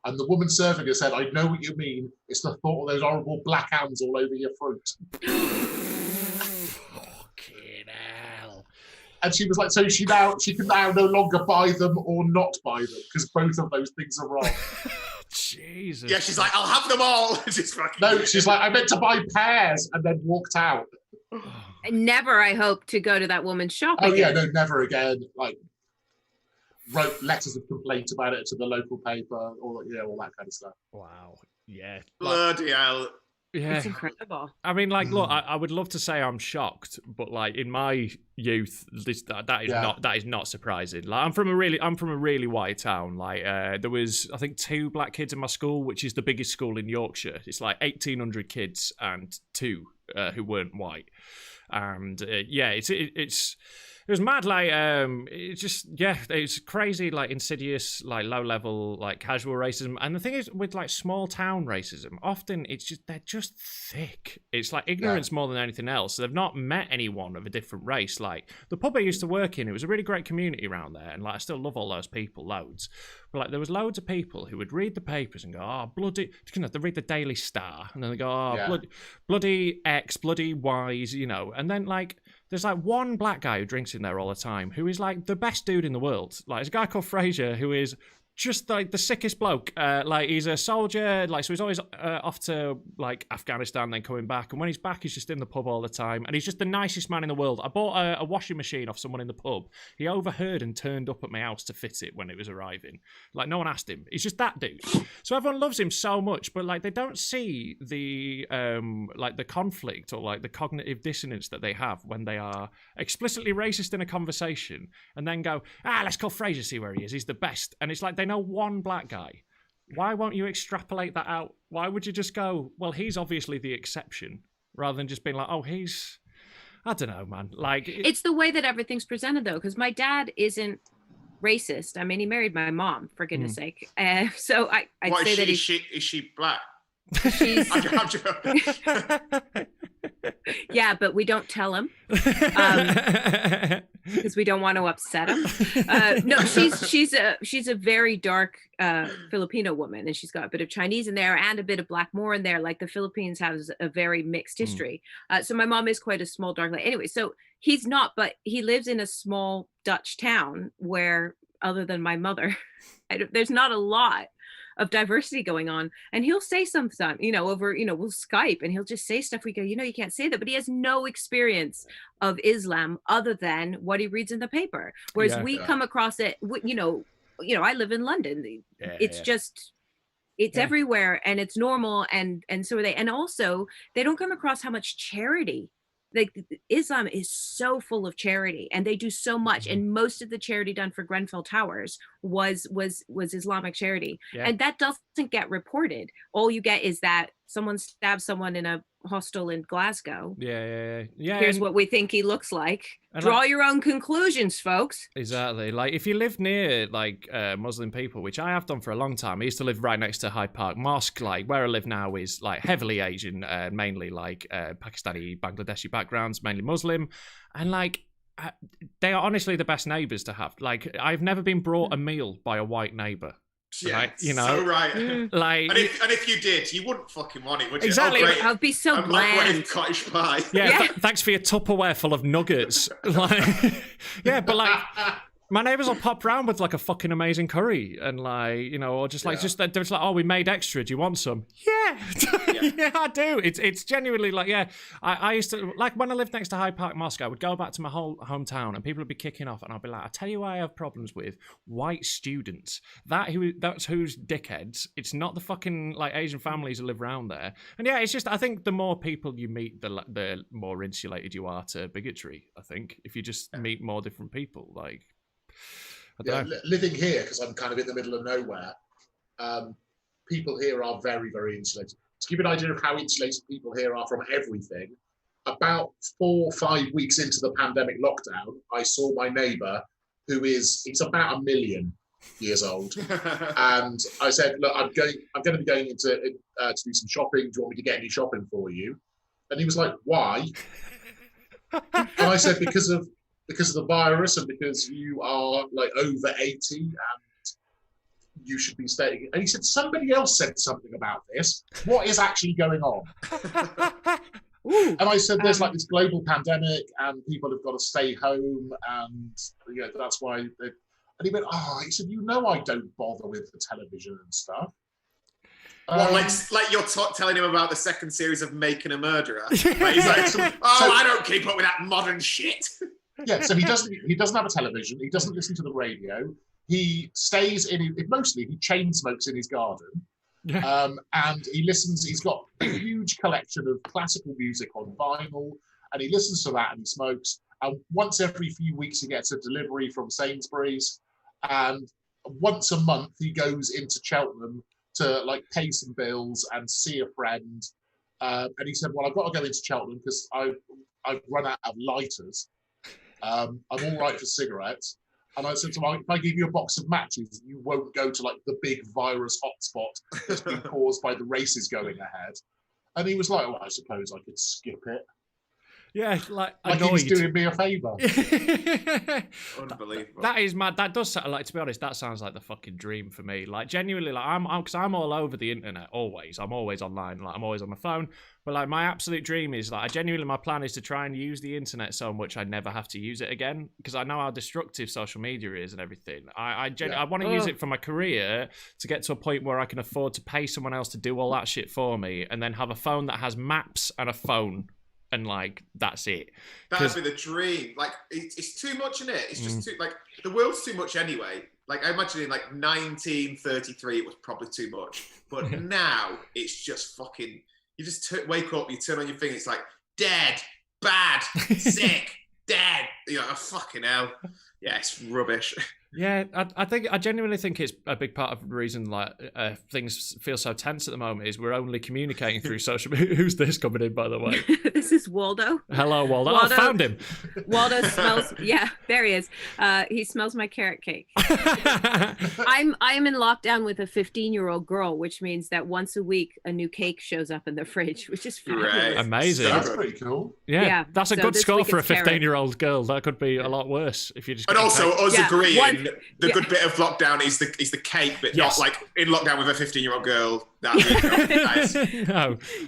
And the woman serving her said, I know what you mean. It's the thought of those horrible black hands all over your fruit. Fucking hell. And she was like, so she can now no longer buy them or not buy them because both of those things are wrong. Jeez. Jesus. Yeah, she's like, I'll have them all. No, she's like, I meant to buy pears, and then walked out. Never, I hope, to go to that woman's shop Oh again. yeah, no, never again. Like, wrote letters of complaint about it to the local paper, all that kind of stuff. Wow. Yeah. Bloody hell. Yeah. It's incredible. I mean, like, look, I would love to say I'm shocked, but like in my youth, that is not surprising. Like, I'm from a really white town. Like, there was, I think, 2 black kids in my school, which is the biggest school in Yorkshire. It's like 1,800 kids and 2 who weren't white. And it was mad, like, it's crazy, like, insidious, like, low-level, like, casual racism. And the thing is, with, like, small-town racism, often they're just thick. It's, like, ignorance more than anything else. They've not met anyone of a different race. Like, the pub I used to work in, it was a really great community around there, and, like, I still love all those people, loads. But, like, there was loads of people who would read the papers and go, oh, bloody, they read the Daily Star, and then they go, oh, bloody X, bloody Y's, and then, like, there's like one black guy who drinks in there all the time who is like the best dude in the world. Like, there's a guy called Fraser who is just like the sickest bloke. Like, he's a soldier, like, so he's always off to like Afghanistan, then coming back, and when he's back he's just in the pub all the time, and he's just the nicest man in the world. I bought a washing machine off someone in the pub. He overheard and turned up at my house to fit it when it was arriving. Like, no one asked him. He's just that dude. So everyone loves him so much, but like they don't see the like the conflict or like the cognitive dissonance that they have when they are explicitly racist in a conversation and then go, let's call Fraser, see where he is, he's the best. And it's like, they know one black guy. Why won't you extrapolate that out? Why would you just go, well, he's obviously the exception, rather than just being like, oh, he's, I don't know, man. Like, it's the way that everything's presented, though, because my dad isn't racist. I mean, he married my mom, for goodness sake. So I'd say that is she black? She's... I'm joking. Yeah, but we don't tell him because we don't want to upset him. No, she's a very dark Filipino woman, and she's got a bit of Chinese in there and a bit of Black more in there. Like, the Philippines has a very mixed history. So my mom is quite a small dark lady. Anyway, so he's not, but he lives in a small Dutch town where, other than my mother, there's not a lot of diversity going on. And he'll say sometimes, over, we'll Skype, and he'll just say stuff. We go, you can't say that, but he has no experience of Islam other than what he reads in the paper. Whereas we come across it, I live in London. It's just, it's everywhere, and it's normal. And so are they. And also, they don't come across how much charity, like, Islam is so full of charity, and they do so much. And most of the charity done for Grenfell Towers was Islamic charity. And that doesn't get reported. All you get is that someone stabbed someone in a hostel in Glasgow. Here's what we think he looks like. Draw your own conclusions, folks. Exactly. Like, if you live near like Muslim people, which I have done for a long time, I used to live right next to Hyde Park Mosque. Like, where I live now is like heavily Asian, mainly like Pakistani, Bangladeshi backgrounds, mainly Muslim, and like they are honestly the best neighbours to have. Like, I've never been brought a meal by a white neighbour. Yeah, right? So right. Like, and if you did, you wouldn't fucking want it, would you? Exactly. Oh, I'd be so glad. Like cottage pie. Thanks for your Tupperware full of nuggets. Like, but like, my neighbours will pop round with like a fucking amazing curry, and like, or just like they're just like, oh, we made extra. Do you want some? Yeah, I do. It's genuinely like, I used to, like, when I lived next to Hyde Park Mosque, I would go back to my whole hometown, and people would be kicking off, and I'd be like, I tell you why I have problems with white students. That's who's dickheads. It's not the fucking like Asian families who live around there. And it's just, I think the more people you meet, the more insulated you are to bigotry. I think if you just meet more different people, like. Living here, because I'm kind of in the middle of nowhere, people here are very, very insulated. To give you an idea of how insulated people here are from everything, about 4 or 5 weeks into the pandemic lockdown, I saw my neighbour, he's about 1 million years old, and I said, look, I'm going to be going into to do some shopping. Do you want me to get any shopping for you? And he was like, why? And I said, because of the virus, and because you are like over 80 and you should be staying. And he said, somebody else said something about this. What is actually going on? And I said, there's like this global pandemic and people have got to stay home, and that's why. And he went, he said, I don't bother with the television and stuff. Like you're telling him about the second series of Making a Murderer. Like he's like, I don't keep up with that modern shit. Yeah, so he doesn't have a television. He doesn't listen to the radio. He stays mostly he chain smokes in his garden. And he listens. He's got a huge collection of classical music on vinyl, and he listens to that and he smokes. And once every few weeks, he gets a delivery from Sainsbury's, and once a month he goes into Cheltenham to like pay some bills and see a friend. And he said, "Well, I've got to go into Cheltenham because I've run out of lighters. I'm all right for cigarettes." And I said to him, "If I give you a box of matches, you won't go to like the big virus hotspot that's been caused by the races going ahead." And he was like, "Oh, I suppose I could skip it." Yeah, like he was doing me a favour. Unbelievable. That is mad. That does sound like, to be honest, that sounds like the fucking dream for me. Like genuinely, like I'm all over the internet always. I'm always online. Like I'm always on my phone. But like my absolute dream is like my plan is to try and use the internet so much I never have to use it again, because I know how destructive social media is and everything. I want to use it for my career to get to a point where I can afford to pay someone else to do all that shit for me, and then have a phone that has maps and a phone. And like that's it. That'd be the dream. Like it's too much in it. It's just too like the world's too much anyway. Like I imagine in like 1933 it was probably too much, but now it's just fucking. You just wake up, you turn on your thing, it's like dead, bad, sick, dead. You're like, oh, fucking hell. Yeah, it's rubbish. Yeah, I genuinely think it's a big part of the reason like things feel so tense at the moment is we're only communicating through social media. Who's this coming in, by the way? This is Waldo. Hello, Waldo. I found him. Waldo smells. Yeah, there he is. He smells my carrot cake. I am in lockdown with a 15-year-old girl, which means that once a week a new cake shows up in the fridge, which is fabulous. Right. Amazing. That's pretty cool. Yeah, that's a good score for a 15-year-old girl. That could be a lot worse if you just. And also, us agreeing. The good bit of lockdown is the cake bit, not like in lockdown with a 15-year-old girl.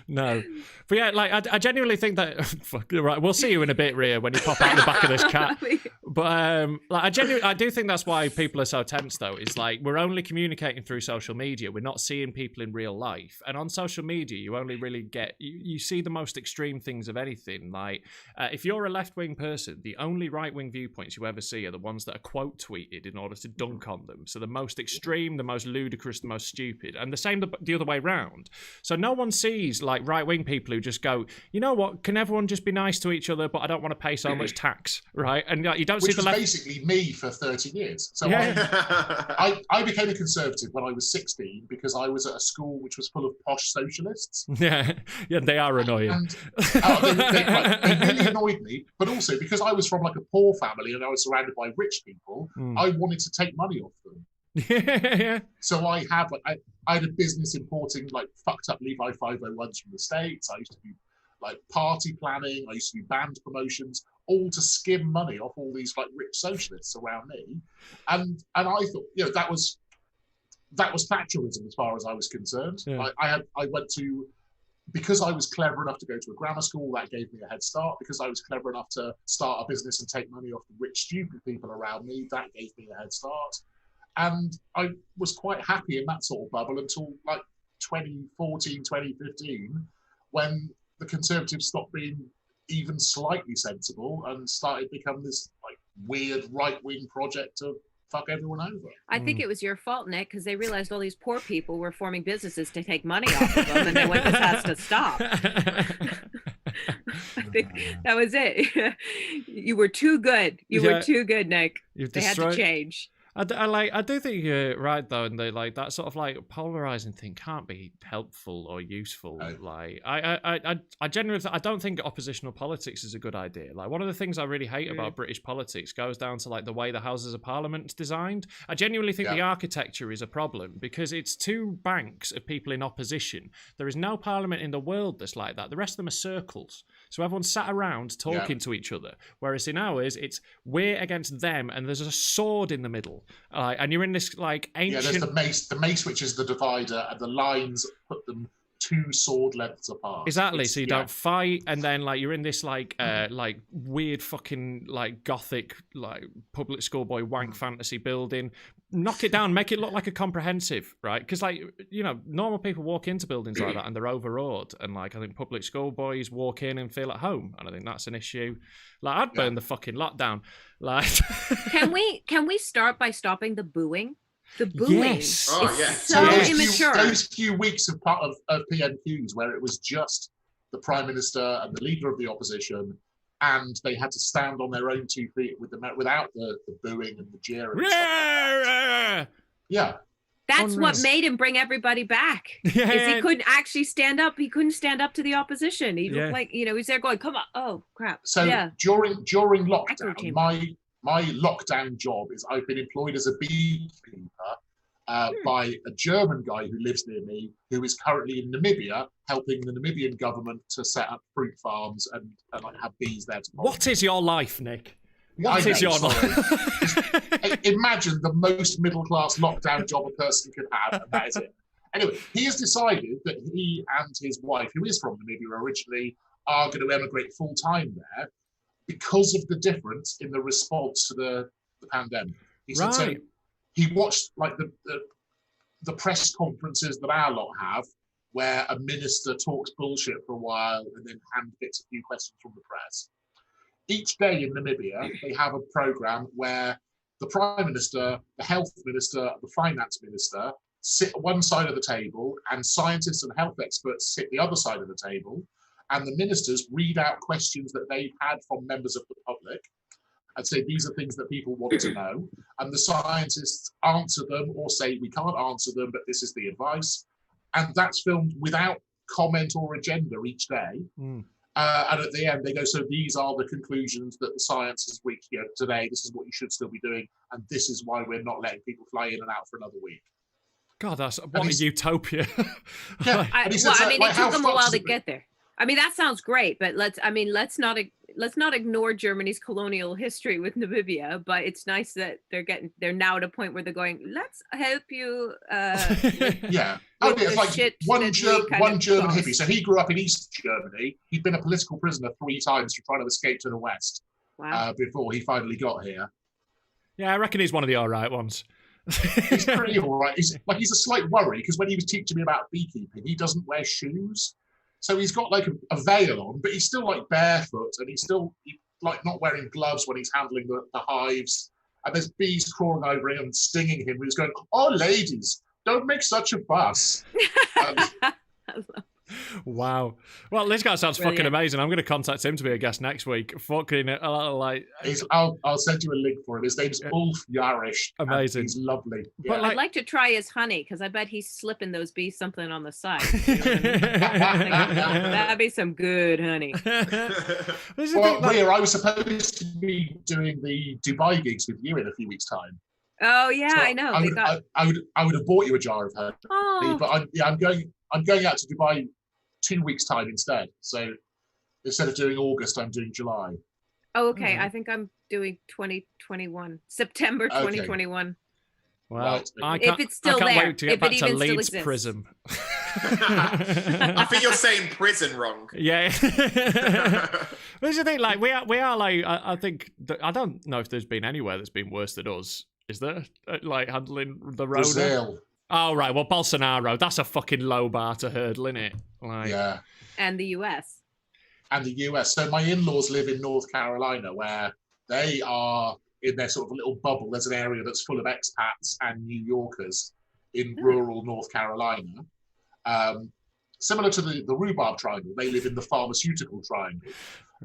No. But yeah, like I genuinely think that. Fuck, right, we'll see you in a bit, Ria, when you pop out the back of this cat. But like I do think that's why people are so tense. Though is like we're only communicating through social media. We're not seeing people in real life. And on social media, you only really get you see the most extreme things of anything. Like if you're a left-wing person, the only right-wing viewpoints you ever see are the ones that are quote tweeted in order to dunk on them. So the most extreme, the most ludicrous, the most stupid, and the same the other way round. So no one sees like right-wing people who just go, you know what? Can everyone just be nice to each other? But I don't want to pay so much tax, right? And like, you don't see the left. Basically me for 30 years. So I became a conservative when I was 16 because I was at a school which was full of posh socialists. Yeah, they are annoying. And they really annoyed me. But also because I was from like a poor family and I was surrounded by rich people, I wanted to take money off them. Yeah. So I had a business importing like fucked up Levi 501s from the States. I used to do like party planning. I used to do band promotions, all to skim money off all these like rich socialists around me. And I thought, that was Thatcherism as far as I was concerned. Yeah. I went to, because I was clever enough to go to a grammar school, that gave me a head start. Because I was clever enough to start a business and take money off the rich, stupid people around me, that gave me a head start. And I was quite happy in that sort of bubble until like 2014, 2015, when the Conservatives stopped being even slightly sensible and started becoming this like weird right-wing project to fuck everyone over. I think it was your fault, Nick, because they realized all these poor people were forming businesses to take money off of them, and they went, this has to stop. I think that was it. You were too good. You were too good, Nick. They had to change. I do think you're right though, and that sort of like polarizing thing can't be helpful or useful. No. Like I genuinely I don't think oppositional politics is a good idea. Like one of the things I really hate about British politics goes down to like the way the Houses of Parliament is designed. I genuinely think the architecture is a problem because it's two banks of people in opposition. There is no parliament in the world that's like that. The rest of them are circles. So everyone's sat around talking to each other. Whereas in ours, it's we're against them and there's a sword in the middle. And you're in this like ancient. Yeah, there's the mace, which is the divider, and the lines put them 2 sword lengths apart. Exactly. So you don't fight, and then like you're in this like weird fucking like gothic like public schoolboy wank fantasy building. knock it down, make it look like a comprehensive, right? Because, like, you know, normal people walk into buildings like that and they're overawed. And, like, I think public school boys walk in and feel at home. And I think that's an issue. Like, I'd burn the fucking lockdown. Like, can we start by stopping the booing? The booing is so immature. Those few weeks of part of PMQs where it was just the Prime Minister and the Leader of the Opposition, and they had to stand on their own 2 feet without the booing and the jeering. Yeah. That's what made him bring everybody back. Is he couldn't actually stand up. He couldn't stand up to the opposition. He looked like, you know, he's there going, come on. Oh, crap. So during lockdown, my lockdown job is I've been employed as a beekeeper by a German guy who lives near me, who is currently in Namibia, helping the Namibian government to set up fruit farms and like have bees there. What is your life, Nick? What is your life? Imagine the most middle-class lockdown job a person could have, and that is it. Anyway, he has decided that he and his wife, who is from Namibia originally, are going to emigrate full-time there because of the difference in the response to the pandemic. He said, so he watched like the press conferences that our lot have, where a minister talks bullshit for a while and then handpicks a few questions from the press. Each day in Namibia, they have a program where the Prime Minister, the Health Minister, the Finance Minister sit at one side of the table and scientists and health experts sit the other side of the table. And the ministers read out questions that they've had from members of the public and say, these are things that people want to know. And the scientists answer them or say, we can't answer them, but this is the advice. And that's filmed without comment or agenda each day. And at the end, they go, so these are the conclusions that the science has reached today. This is what you should still be doing. And this is why we're not letting people fly in and out for another week. God, what a utopia. Yeah. It took them a while to get there. I mean, that sounds great, but let's not ignore Germany's colonial history with Namibia. But it's nice that they're now at a point where they're going, let's help you. Yeah. It's like one German hippie. So he grew up in East Germany. He'd been a political prisoner 3 times for trying to escape to the West. Wow. Before he finally got here. Yeah, I reckon he's one of the all right ones. He's pretty all right. He's a slight worry because when he was teaching me about beekeeping, he doesn't wear shoes. So he's got like a veil on, but he's still like barefoot and he's still like not wearing gloves when he's handling the hives. And there's bees crawling over him and stinging him. He's going, oh, ladies, don't make such a fuss. Wow. Well, this guy sounds fucking amazing. I'm going to contact him to be a guest next week. Fucking like. I'll send you a link for him. His name's Ulf Jarisch. Amazing. He's lovely. Yeah. But I'd like to try his honey because I bet he's slipping those bees something on the side. That'd be some good honey. Ria, I was supposed to be doing the Dubai gigs with you in a few weeks' time. Oh yeah, so I know. I would have bought you a jar of honey, but I'm going out to Dubai 2 weeks' time instead. So instead of doing August, I'm doing July. Oh, okay. I think I'm doing 2021, September 2021. Well, right. If it's still there, wait to get back to Leeds Prism. I think you're saying prison wrong. Yeah. There's the thing, like we are like I think I don't know if there's been anywhere that's been worse than us. Is there like handling the road? Brazil. Oh, right. Well, Bolsonaro, that's a fucking low bar to hurdle, isn't it? Like... Yeah. And the US. So my in-laws live in North Carolina where they are in their sort of little bubble. There's an area that's full of expats and New Yorkers in rural North Carolina. Similar to the rhubarb triangle. They live in the pharmaceutical triangle.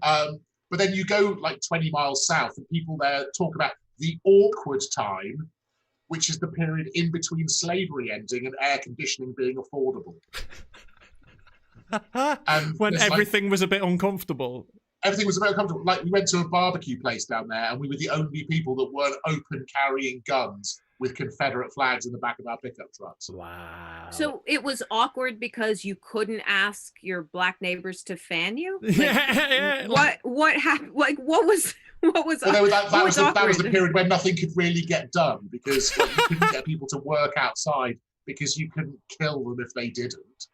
But then you go like 20 miles south and people there talk about the awkward time, which is the period in between slavery ending and air conditioning being affordable. And when everything was a bit uncomfortable. Everything was a bit uncomfortable. Like we went to a barbecue place down there and we were the only people that weren't open carrying guns with Confederate flags in the back of our pickup trucks. Wow. So it was awkward because you couldn't ask your black neighbors to fan you? Like, yeah. What happened? Like, what was well, that was the period when nothing could really get done because you couldn't get people to work outside because you couldn't kill them if they didn't.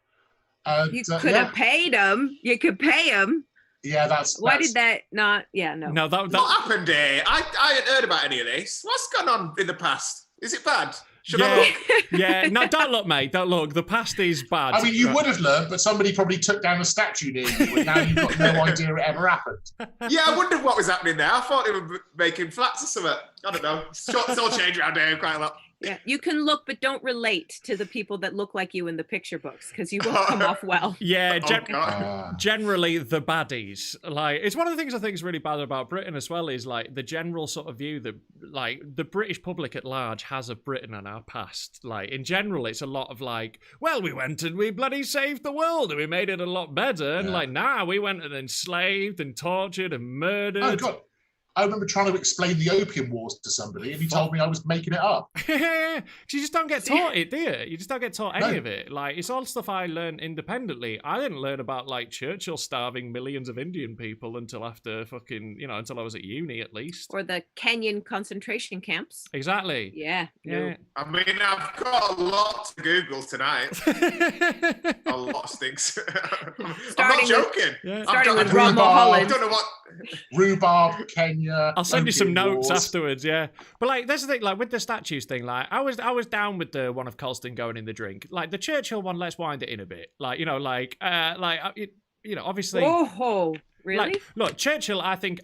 You could have paid them. You could pay them. Yeah, Why did that not? Yeah, no. No, that what happened here? I hadn't heard about any of this. What's gone on in the past? Is it bad? Should I look? Yeah, no, don't look, mate. Don't look. The past is bad. I mean, you would have learned, but somebody probably took down a statue near you, and now you've got no idea it ever happened. Yeah, I wondered what was happening there. I thought they were making flats or something. I don't know. It's all changed around here quite a lot. Yeah, you can look, but don't relate to the people that look like you in the picture books, because you won't come off well. Yeah, generally the baddies. Like, it's one of the things I think is really bad about Britain as well, is like the general sort of view that like the British public at large has of Britain and our past. Like, in general, it's a lot of like, well, we went and we bloody saved the world and we made it a lot better. And like, nah, we went and enslaved and tortured and murdered. Oh, God. I remember trying to explain the Opium Wars to somebody, and he told me I was making it up. You just don't get taught it, do you? You just don't get taught any of it. Like, it's all stuff I learned independently. I didn't learn about, like, Churchill starving millions of Indian people until after until I was at uni, at least. Or the Kenyan concentration camps. Exactly. Yeah. I mean, I've got a lot to Google tonight. A lot of things. I'm not joking. Starting with Rob Mulholland. I don't know what... Rhubarb, Kenya. I'll send you some notes afterwards, yeah. But like, that's the thing, like with the statues thing, like I was down with the one of Colston going in the drink. Like the Churchill one, let's wind it in a bit. Like, obviously. Oh, really? Like, look, Churchill, I think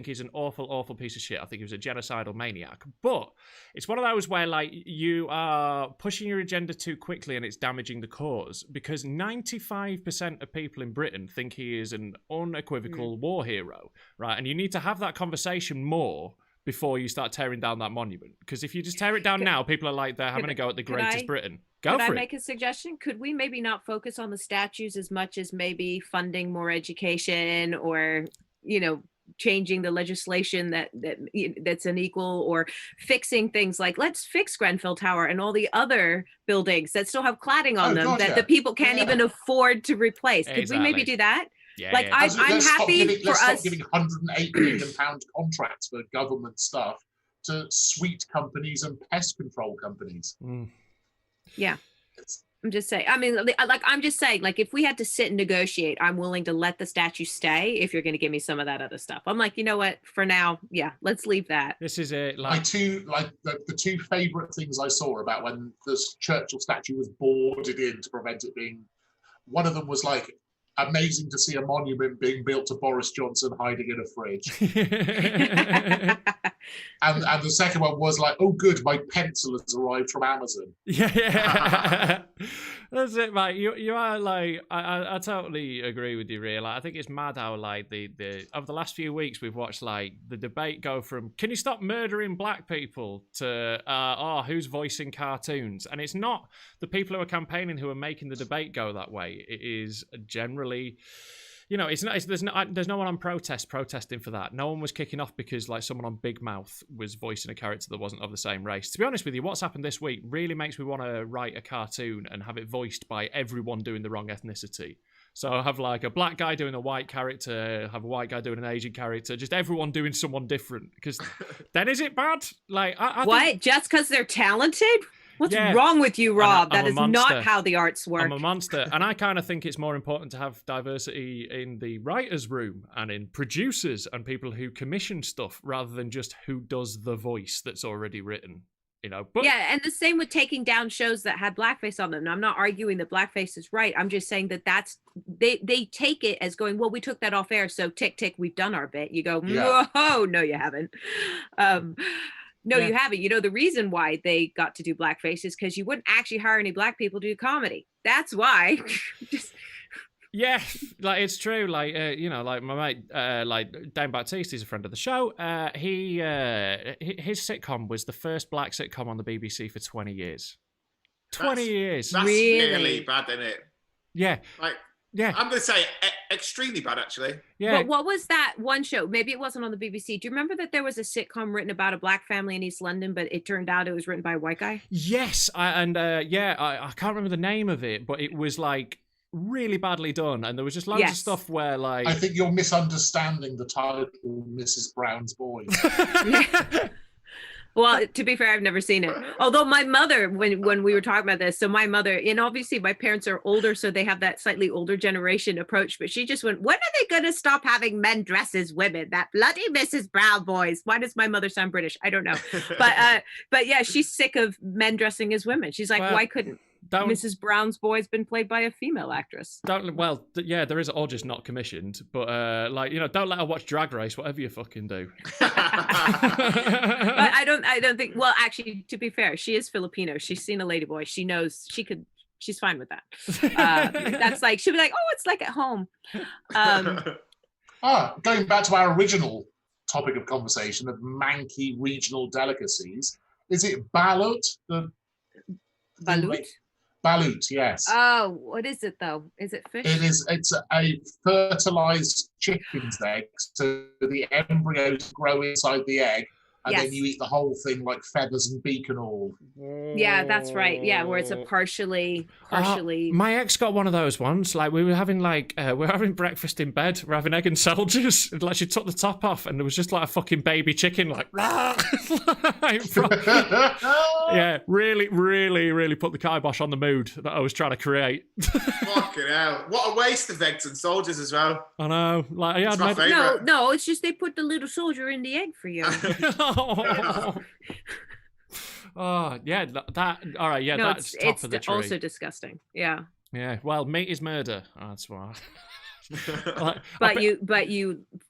he's an awful piece of shit. I think he was a genocidal maniac. But it's one of those where, like, you are pushing your agenda too quickly and it's damaging the cause, because 95% of people in Britain think he is an unequivocal war hero, right? And you need to have that conversation more before you start tearing down that monument. Because if you just tear it down now, people are like, they're having a go at the greatest Britain. Could I make a suggestion? Could we maybe not focus on the statues as much as maybe funding more education, or, changing the legislation that's unequal, or fixing things like, let's fix Grenfell Tower and all the other buildings that still have cladding on them that the people can't even afford to replace. Could we maybe do that? Yeah, like, I'm happy for us. Let's stop giving £108 million contracts for government stuff to sweet companies and pest control companies. Yeah. I'm just saying. I mean, like, I'm just saying, like, if we had to sit and negotiate, I'm willing to let the statue stay if you're going to give me some of that other stuff. I'm like, you know what? For now, yeah, let's leave that. This is it. The two favourite things I saw about when the Churchill statue was boarded in to prevent it being. One of them was like, amazing to see a monument being built to Boris Johnson hiding in a fridge. And the second one was like, oh, good, my pencil has arrived from Amazon. Yeah. That's it, mate. You are like, I totally agree with you, Ria. Like, I think it's mad how, like, the over the last few weeks we've watched, like, the debate go from, can you stop murdering black people, to who's voicing cartoons? And it's not the people who are campaigning who are making the debate go that way. It is generally, there's no one on protesting for that. No one was kicking off because, like, someone on Big Mouth was voicing a character that wasn't of the same race. To be honest with you, what's happened this week really makes me want to write a cartoon and have it voiced by everyone doing the wrong ethnicity. So I have, like, a black guy doing a white character, have a white guy doing an Asian character, just everyone doing someone different. Because then is it bad? Like, I what? think... Just because they're talented? What's wrong with you, Rob? That is not how the arts work. I'm a monster. And I kind of think it's more important to have diversity in the writer's room and in producers and people who commission stuff rather than just who does the voice that's already written. But yeah, and the same with taking down shows that had blackface on them. Now, I'm not arguing that blackface is right. I'm just saying that they take it as going, well, we took that off air, so tick tick, we've done our bit. You go, whoa, no, you haven't. You haven't. The reason why they got to do blackface is because you wouldn't actually hire any black people to do comedy. That's why. Yeah, like, it's true. Like, like my mate, like Dane Baptiste, he's a friend of the show. His sitcom was the first black sitcom on the BBC for 20 years. 20 years. That's really bad, isn't it? Yeah. Yeah, I'm going to say extremely bad, actually. Yeah. But what was that one show? Maybe it wasn't on the BBC. Do you remember that there was a sitcom written about a black family in East London, but it turned out it was written by a white guy? Yes, I can't remember the name of it, but it was, like, really badly done, and there was just loads of stuff where, like, I think you're misunderstanding the title Mrs. Brown's Boys. Well, to be fair, I've never seen it. Although my mother, when we were talking about this, so my mother, and obviously my parents are older, so they have that slightly older generation approach, but she just went, when are they going to stop having men dress as women? That bloody Mrs. Brown boys. Why does my mother sound British? I don't know. But yeah, she's sick of men dressing as women. She's like, why couldn't Mrs. Brown's boys been played by a female actress? There is, or just not commissioned, but don't let her watch Drag Race, whatever you fucking do. But I don't think, well, actually, to be fair, she is Filipino. She's seen a ladyboy. She knows she's fine with that. That's like, she'll be like, oh, it's like at home. Going back to our original topic of conversation of manky regional delicacies, is it balut? Balut? Balut, yes. Oh, what is it though? Is it fish? It's a fertilized chicken's egg, so the embryos grow inside the egg, and then you eat the whole thing like feathers and beak and all. Yeah, that's right. Yeah, where it's a partially. My ex got one of those ones. Like we were having breakfast in bed. We're having egg and soldiers. Like she took the top off, and there was just like a fucking baby chicken, like. Yeah, really, really, really put the kibosh on the mood that I was trying to create. Fucking hell! What a waste of eggs and soldiers as well. I know. Like, yeah, it's my favourite. No, it's just they put the little soldier in the egg for you. Oh yeah, that. All right, yeah, no, that's top of the tree. It's also disgusting. Yeah. Yeah. Well, meat is murder. That's why. But you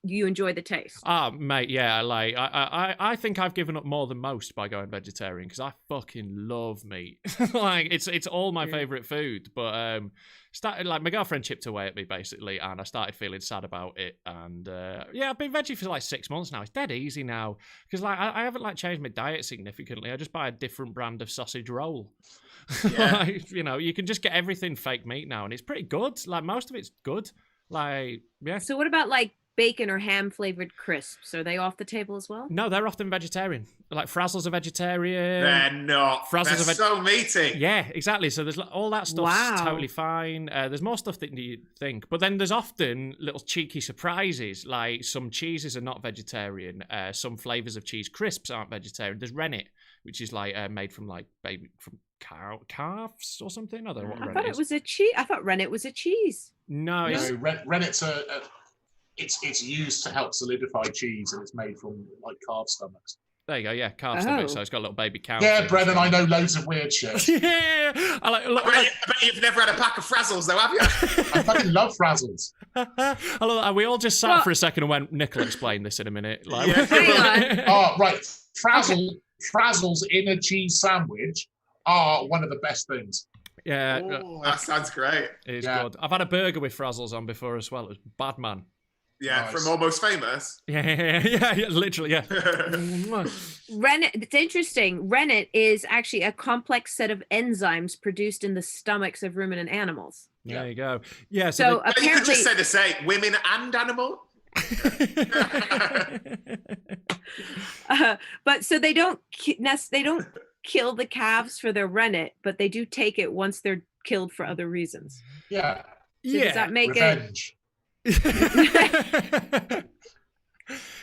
enjoy the taste. Mate, yeah. Like I think I've given up more than most by going vegetarian because I fucking love meat. Like it's all my favorite food. But my girlfriend chipped away at me basically, and I started feeling sad about it. And I've been veggie for like 6 months now. It's dead easy now because like I haven't changed my diet significantly. I just buy a different brand of sausage roll. Yeah. You can just get everything fake meat now, and it's pretty good. Like most of it's good. Like, yeah. So what about like bacon or ham flavored crisps? Are they off the table as well? No, they're often vegetarian. Like Frazzles are vegetarian. They're not. They're so meaty. Yeah, exactly. So there's all that stuff's totally fine. There's more stuff than you think. But then there's often little cheeky surprises. Like some cheeses are not vegetarian. Some flavors of cheese crisps aren't vegetarian. There's rennet, which is like made from like calves or something. I don't know what rennet it was a cheese. I thought rennet was a cheese. No, rennet's it's used to help solidify cheese, and it's made from like calf stomachs. There you go, yeah, calf stomachs. So it's got a little baby cow. Yeah, Brennan, I know loads of weird shit. Yeah, I bet you've never had a pack of Frazzles, though, have you? I fucking love Frazzles. We all just sat for a second and went, Nick will explain this in a minute. Like, hang on. Oh, right. Frazzles in a cheese sandwich are one of the best things. Yeah. Ooh, that sounds great. It is good. I've had a burger with Frazzles on before as well. It was bad, man. Yeah, nice. From Almost Famous. Yeah, literally, yeah. Rennet, it's interesting. Rennet is actually a complex set of enzymes produced in the stomachs of ruminant animals. There you go. Yeah, so apparently... You could just say the same, women and animal. But so they don't kill the calves for their rennet, but they do take it once they're killed for other reasons. Yeah. So does that make Revenge.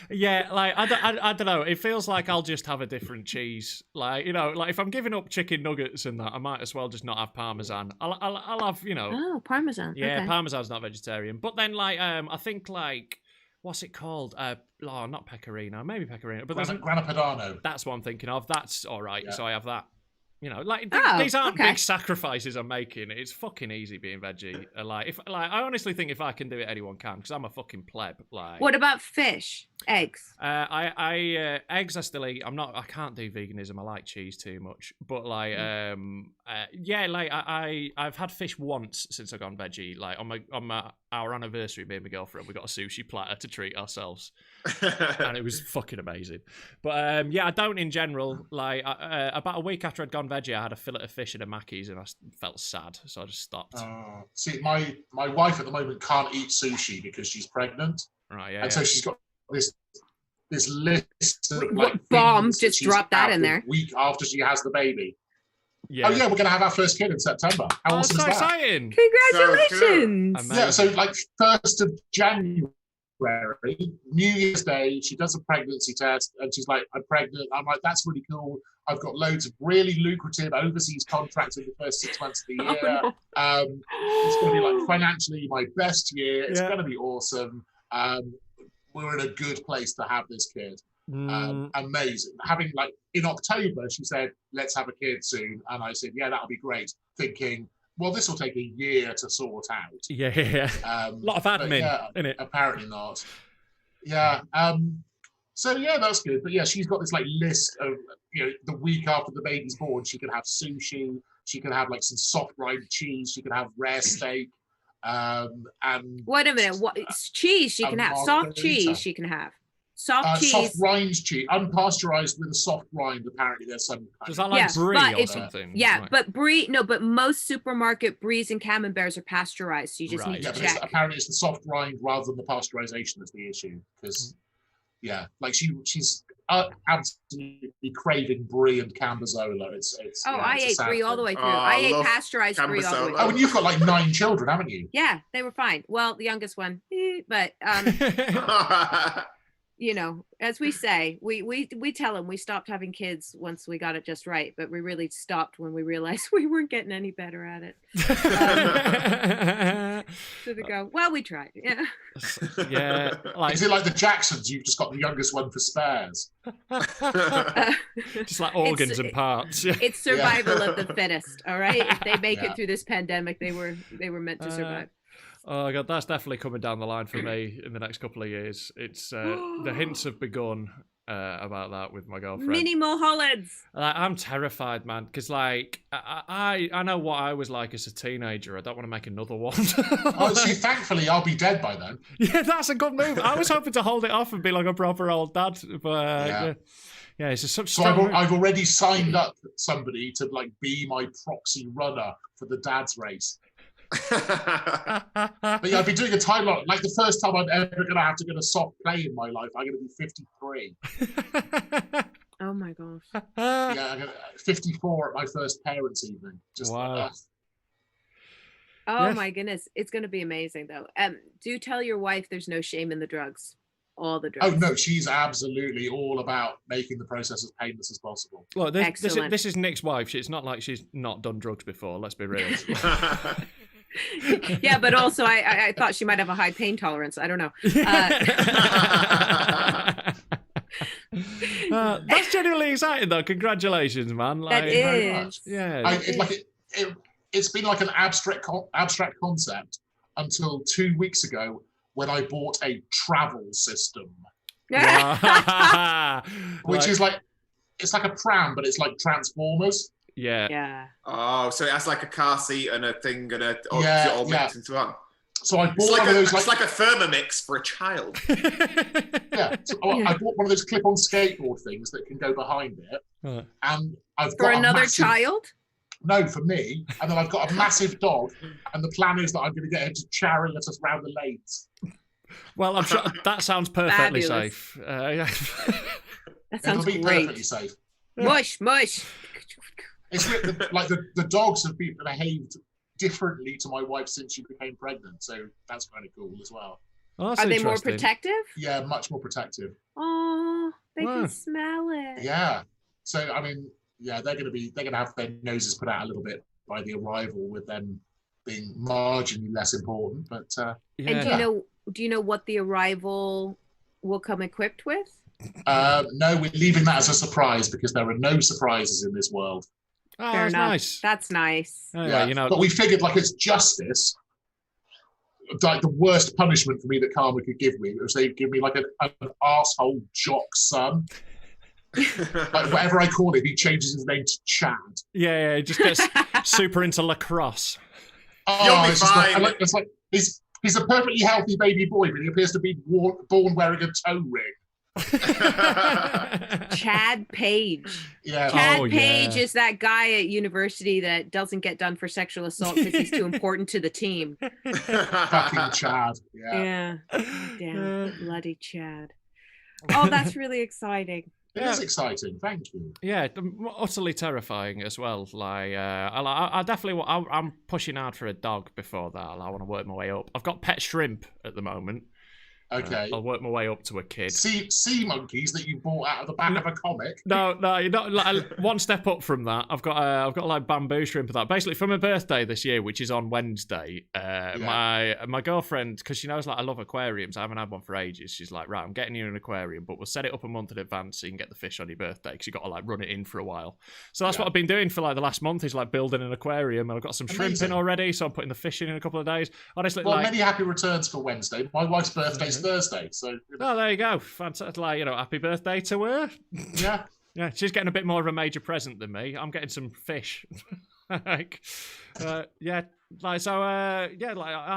Yeah, like I don't know. It feels like I'll just have a different cheese. Like like if I'm giving up chicken nuggets and that, I might as well just not have Parmesan. I'll have Oh, Parmesan. Yeah, okay. Parmesan's not vegetarian. But then I think like what's it called? Not pecorino, maybe pecorino. But Grana Padano. That's what I'm thinking of. That's all right. Yeah. So I have that. These aren't big sacrifices I'm making. It's fucking easy being veggie. I honestly think if I can do it, anyone can, because I'm a fucking pleb. Like, what about fish, eggs? Eggs I still eat. I can't do veganism. I like cheese too much. But I've had fish once since I've gone veggie. Like on our anniversary, me and my girlfriend, we got a sushi platter to treat ourselves, and it was fucking amazing. But I don't in general. Like about a week after I'd gone veggie, I had a fillet of fish and a Mackey's, and I felt sad, so I just stopped. See, my wife at the moment can't eat sushi because she's pregnant, right? Yeah, and so she's got this list of bomb. Just drop that in there. Week after she has the baby. Yeah. Oh yeah, we're gonna have our first kid in September. How awesome is that? Exciting! Congratulations! So, so 1st of January, New Year's Day, she does a pregnancy test and she's like, I'm pregnant. I'm like, that's really cool. I've got loads of really lucrative overseas contracts in the first 6 months of the year. It's going to be like financially my best year. It's going to be awesome. We're in a good place to have this kid. Amazing. Having like in October, she said, let's have a kid soon. And I said, yeah, that'll be great. Thinking, well, this will take a year to sort out. Yeah. A lot of admin, innit? Apparently not. Yeah. So yeah, that's good. But yeah, she's got this like list of, the week after the baby's born, she can have sushi, she can have like some soft rind cheese, she can have rare steak. And wait a minute, what cheese she can have? Soft cheese she can have. Soft cheese. Soft rind cheese, unpasteurized with a soft rind. Apparently, there's some. Does that like brie or something? Yeah, right. But brie, no, but most supermarket bries and camemberts are pasteurized, so you just need to check. Apparently, it's the soft rind rather than the pasteurization that's the issue. Because, like she's absolutely craving brie and camberzola. It's. I ate brie all the way through. I ate pasteurized brie all the way through. Oh, and you've got like 9 children, haven't you? Yeah, they were fine. Well, the youngest one, but. As we say, we tell them we stopped having kids once we got it just right, but we really stopped when we realized we weren't getting any better at it. So they go, well, we tried. Yeah. Is it like the Jacksons? You've just got the youngest one for spares. Just like organs and parts. It's survival of the fittest. All right. If they make it through this pandemic, they were meant to survive. Oh God, that's definitely coming down the line for me in the next couple of years. It's the hints have begun about that with my girlfriend. Mini Mulhollands. I'm terrified, man, because like I know what I was like as a teenager. I don't want to make another one. Thankfully, I'll be dead by then. Yeah, that's a good move. I was hoping to hold it off and be like a proper old dad, but yeah, it's just such. So I've already signed up somebody to like be my proxy runner for the dad's race. But yeah, I've been doing a time lot. Like the first time I'm ever going to have to get a soft play in my life, I'm going to be 53. Oh my gosh. Yeah, I'm 54 at my first parents' evening. Wow. My goodness, it's going to be amazing though. Do tell your wife there's no shame in the drugs. All the drugs. Oh no, she's absolutely all about making the process as painless as possible. Well, this is Nick's wife. It's not like she's not done drugs before. Let's be real. Yeah, but also I thought she might have a high pain tolerance. I don't know. That's genuinely exciting, though. Congratulations, man! Like, that is. Yeah. It's been like an abstract concept until 2 weeks ago when I bought a travel system, which is like it's like a pram, but it's like Transformers. Yeah. Oh, so it has like a car seat and a thing and all mixed into one. So I bought one of those. It's like a Thermomix for a child. I bought one of those clip-on skateboard things that can go behind it, and I've got for another child. No, for me. And then I've got a massive dog, and the plan is that I'm going to get him to chariot us around the lanes. Well, I'm sure that sounds perfectly Fabulous. safe. That sounds great. Perfectly safe. Mush. It's like the dogs have behaved differently to my wife since she became pregnant, so that's kind of cool as well. Oh, are they more protective? Yeah, much more protective. Oh, they can smell it. Yeah. So I mean, yeah, they're gonna have their noses put out a little bit by the arrival, with them being marginally less important. But and do you know what the arrival will come equipped with? No, we're leaving that as a surprise because there are no surprises in this world. Oh, that's nice. That's nice. Oh, yeah, but we figured like it's justice. Like the worst punishment for me that Karma could give me was they'd give me like an arsehole jock son. Like whatever I call him, he changes his name to Chad. Yeah, he just gets super into lacrosse. You'll be fine. It's like he's a perfectly healthy baby boy, but he appears to be born wearing a toe ring. Chad Page. Yeah. Chad Page is that guy at university that doesn't get done for sexual assault because he's too important to the team. Fucking Chad. Yeah. Damn, bloody Chad. Oh, that's really exciting. It is exciting. Thank you. Yeah, utterly terrifying as well. Like, I definitely, I'm pushing hard for a dog before that. I want to work my way up. I've got pet shrimp at the moment. Okay. I'll work my way up to a kid. Sea monkeys that you bought out of the back of a comic? No, you're not. Like, one step up from that, I've got like bamboo shrimp and that. Basically, for my birthday this year, which is on Wednesday, my girlfriend, because she knows like I love aquariums, I haven't had one for ages. She's like, right, I'm getting you an aquarium, but we'll set it up a month in advance so you can get the fish on your birthday, because you got to like run it in for a while. So that's what I've been doing for like the last month, is like building an aquarium, and I've got some shrimp in already, so I'm putting the fish in a couple of days. Honestly, well, many happy returns for Wednesday. My wife's birthday's Thursday, so. Oh, there you go. Fantastic. Like, happy birthday to her. Yeah. Yeah, she's getting a bit more of a major present than me. I'm getting some fish. Like, I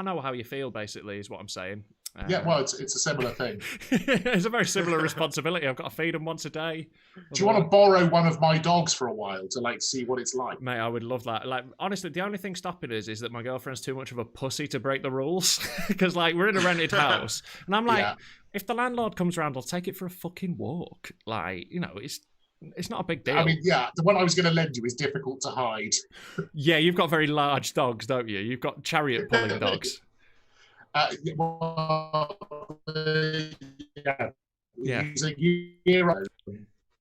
know how you feel, basically, is what I'm saying. Yeah, well, it's a similar thing. It's a very similar responsibility. I've got to feed them once a day. Do you want to borrow one of my dogs for a while to like see what it's like? Mate, I would love that. Like, honestly, the only thing stopping us is that my girlfriend's too much of a pussy to break the rules. Because like we're in a rented house, and I'm like, if the landlord comes around, I'll take it for a fucking walk. Like, it's not a big deal. I mean, yeah, the one I was going to lend you is difficult to hide. Yeah, you've got very large dogs, don't you? You've got chariot pulling dogs. He's a year old,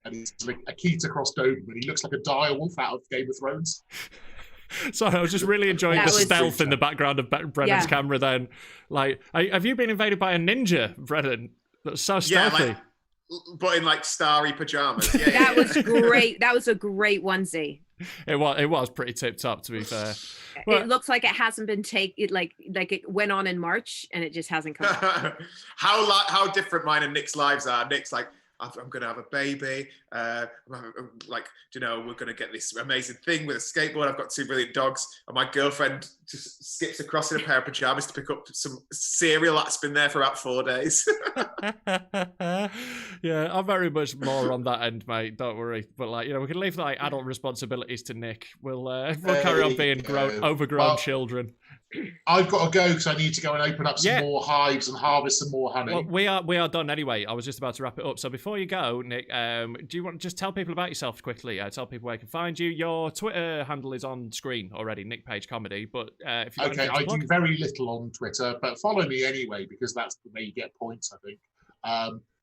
and he's like a Keita cross Doberman. He looks like a direwolf out of Game of Thrones. Sorry, I was just really enjoying the stealth in the background of Brennan's camera then. Like, have you been invaded by a ninja, Brennan? That's so stealthy. Yeah, but in like starry pajamas. That was great. That was a great onesie. It was pretty tip top, to be fair. It looks like it hasn't been taken. Like it went on in March and it just hasn't come out. How different mine and Nick's lives are. Nick's like, I'm going to have a baby. We're going to get this amazing thing with a skateboard. I've got 2 brilliant dogs. And my girlfriend just skips across in a pair of pajamas to pick up some cereal that's been there for about 4 days. Yeah, I'm very much more on that end, mate. Don't worry. But we can leave like adult responsibilities to Nick. We'll carry on being overgrown children. I've got to go because I need to go and open up some more hives and harvest some more honey. Well, we are done anyway. I was just about to wrap it up. So before you go, Nick, do you want to just tell people about yourself quickly? Tell people where they can find you. Your Twitter handle is on screen already, Nick Page Comedy. But if you I do very little on Twitter, but follow me anyway because that's the way you get points, I think.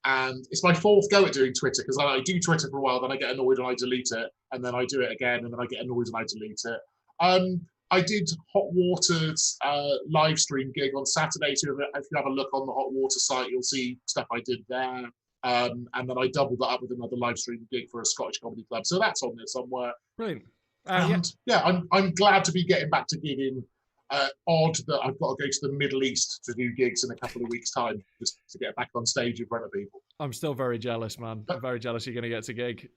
And it's my 4th go at doing Twitter because I do Twitter for a while, then I get annoyed and I delete it, and then I do it again, and then I get annoyed and I delete it. I did Hot Water's live stream gig on Saturday. So if you have a look on the Hot Water site, you'll see stuff I did there. And then I doubled that up with another live stream gig for a Scottish comedy club. So that's on there somewhere. Brilliant. I'm glad to be getting back to gigging. Odd that I've got to go to the Middle East to do gigs in a couple of weeks' time just to get back on stage in front of people. I'm still very jealous, man. I'm very jealous you're going to get to gig.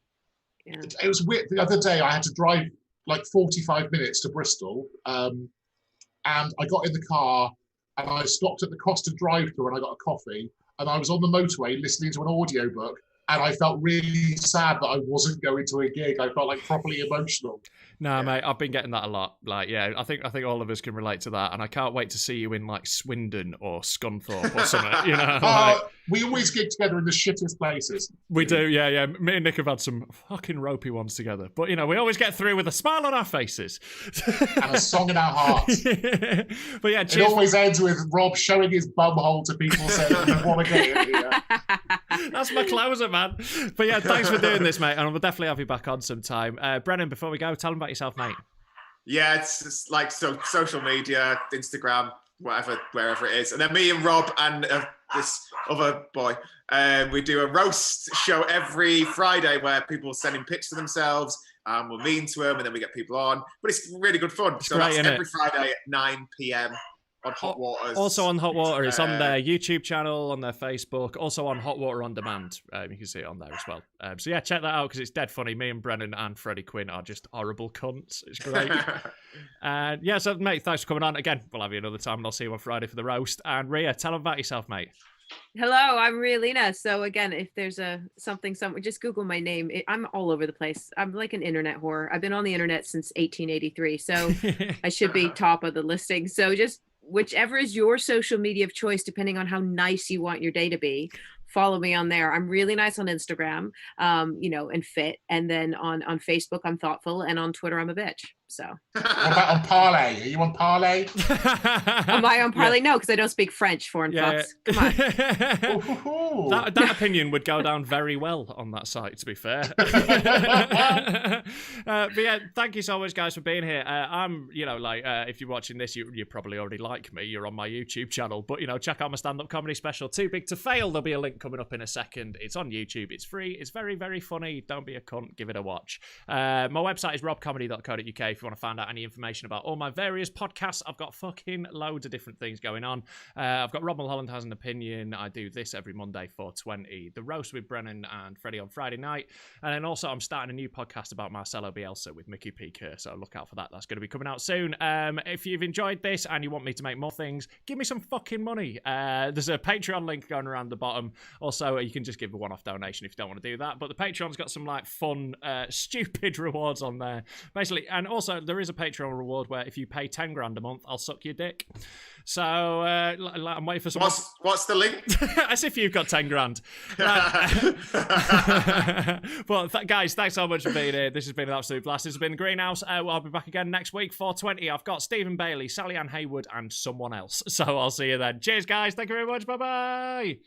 Yeah. It was weird. The other day I had to drive like 45 minutes to Bristol, and I got in the car and I stopped at the Costa drive-thru and I got a coffee, and I was on the motorway listening to an audiobook, and I felt really sad that I wasn't going to a gig. I felt like properly emotional. No, mate, I've been getting that a lot. Like, yeah, I think all of us can relate to that, and I can't wait to see you in like Swindon or Scunthorpe or something. We always gig together in the shittest places. We do, yeah. Me and Nick have had some fucking ropey ones together, but we always get through with a smile on our faces and a song in our hearts. But yeah, cheers. It always ends with Rob showing his bumhole to people saying, "You want to get in here." That's my closer, man. But yeah, thanks for doing this, mate, and we'll definitely have you back on sometime. Brennan, before we go, tell them about yourself, mate. Yeah, it's just like social media, Instagram, wherever it is. And then me and Rob and this other boy, we do a roast show every Friday where people send in pictures of themselves, and we're mean to them, and then we get people on. But it's really good fun. So that's every Friday at 9 p.m. on Hot Waters. Also on Hot Water. It's on their YouTube channel, on their Facebook, also on Hot Water On Demand. You can see it on there as well. So yeah, check that out because it's dead funny. Me and Brennan and Freddy Quinne are just horrible cunts. It's great. And yeah, so mate, thanks for coming on. Again, we'll have you another time and I'll see you on Friday for the roast. And Ria, tell them about yourself, mate. Hello, I'm Ria Lina. So again, if there's something somewhere, just Google my name. I'm all over the place. I'm like an internet whore. I've been on the internet since 1883, so I should be top of the listing. So just whichever is your social media of choice, depending on how nice you want your day to be, follow me on there. I'm really nice on Instagram, and fit. And then on Facebook, I'm thoughtful. And on Twitter, I'm a bitch. So. What about on parlay? Are you on parlay? Am I on parlay? No, because I don't speak French, foreign fucks. Come on. that opinion would go down very well on that site, to be fair. But yeah, thank you so much, guys, for being here. I'm, if you're watching this, you probably already like me. You're on my YouTube channel, but, check out my stand-up comedy special, Too Big to Fail. There'll be a link coming up in a second. It's on YouTube. It's free. It's very, very funny. Don't be a cunt. Give it a watch. My website is robcomedy.co.uk if you want to find out any information about all my various podcasts. I've got fucking loads of different things going on. I've got Rob Mulholland Has an Opinion. I do this every Monday, 4:20. The Roast with Brennan and Freddy on Friday night. And then also I'm starting a new podcast about Marcelo Bielsa with Mickey P. Kerr, so look out for that. That's going to be coming out soon. If you've enjoyed this and you want me to make more things, give me some fucking money. There's a Patreon link going around the bottom. Also, you can just give a one-off donation if you don't want to do that. But the Patreon's got some fun, stupid rewards on there. Basically, and also there is a Patreon reward where if you pay 10 grand a month, I'll suck your dick. So I'm waiting for someone. What's the link? As if you've got 10 grand. But guys, thanks so much for being here. This has been an absolute blast. This has been the Greenhouse. I'll be back again next week, 4:20. I've got Stephen Bailey, Sally Ann Haywood, and someone else. So I'll see you then. Cheers, guys. Thank you very much. Bye-bye.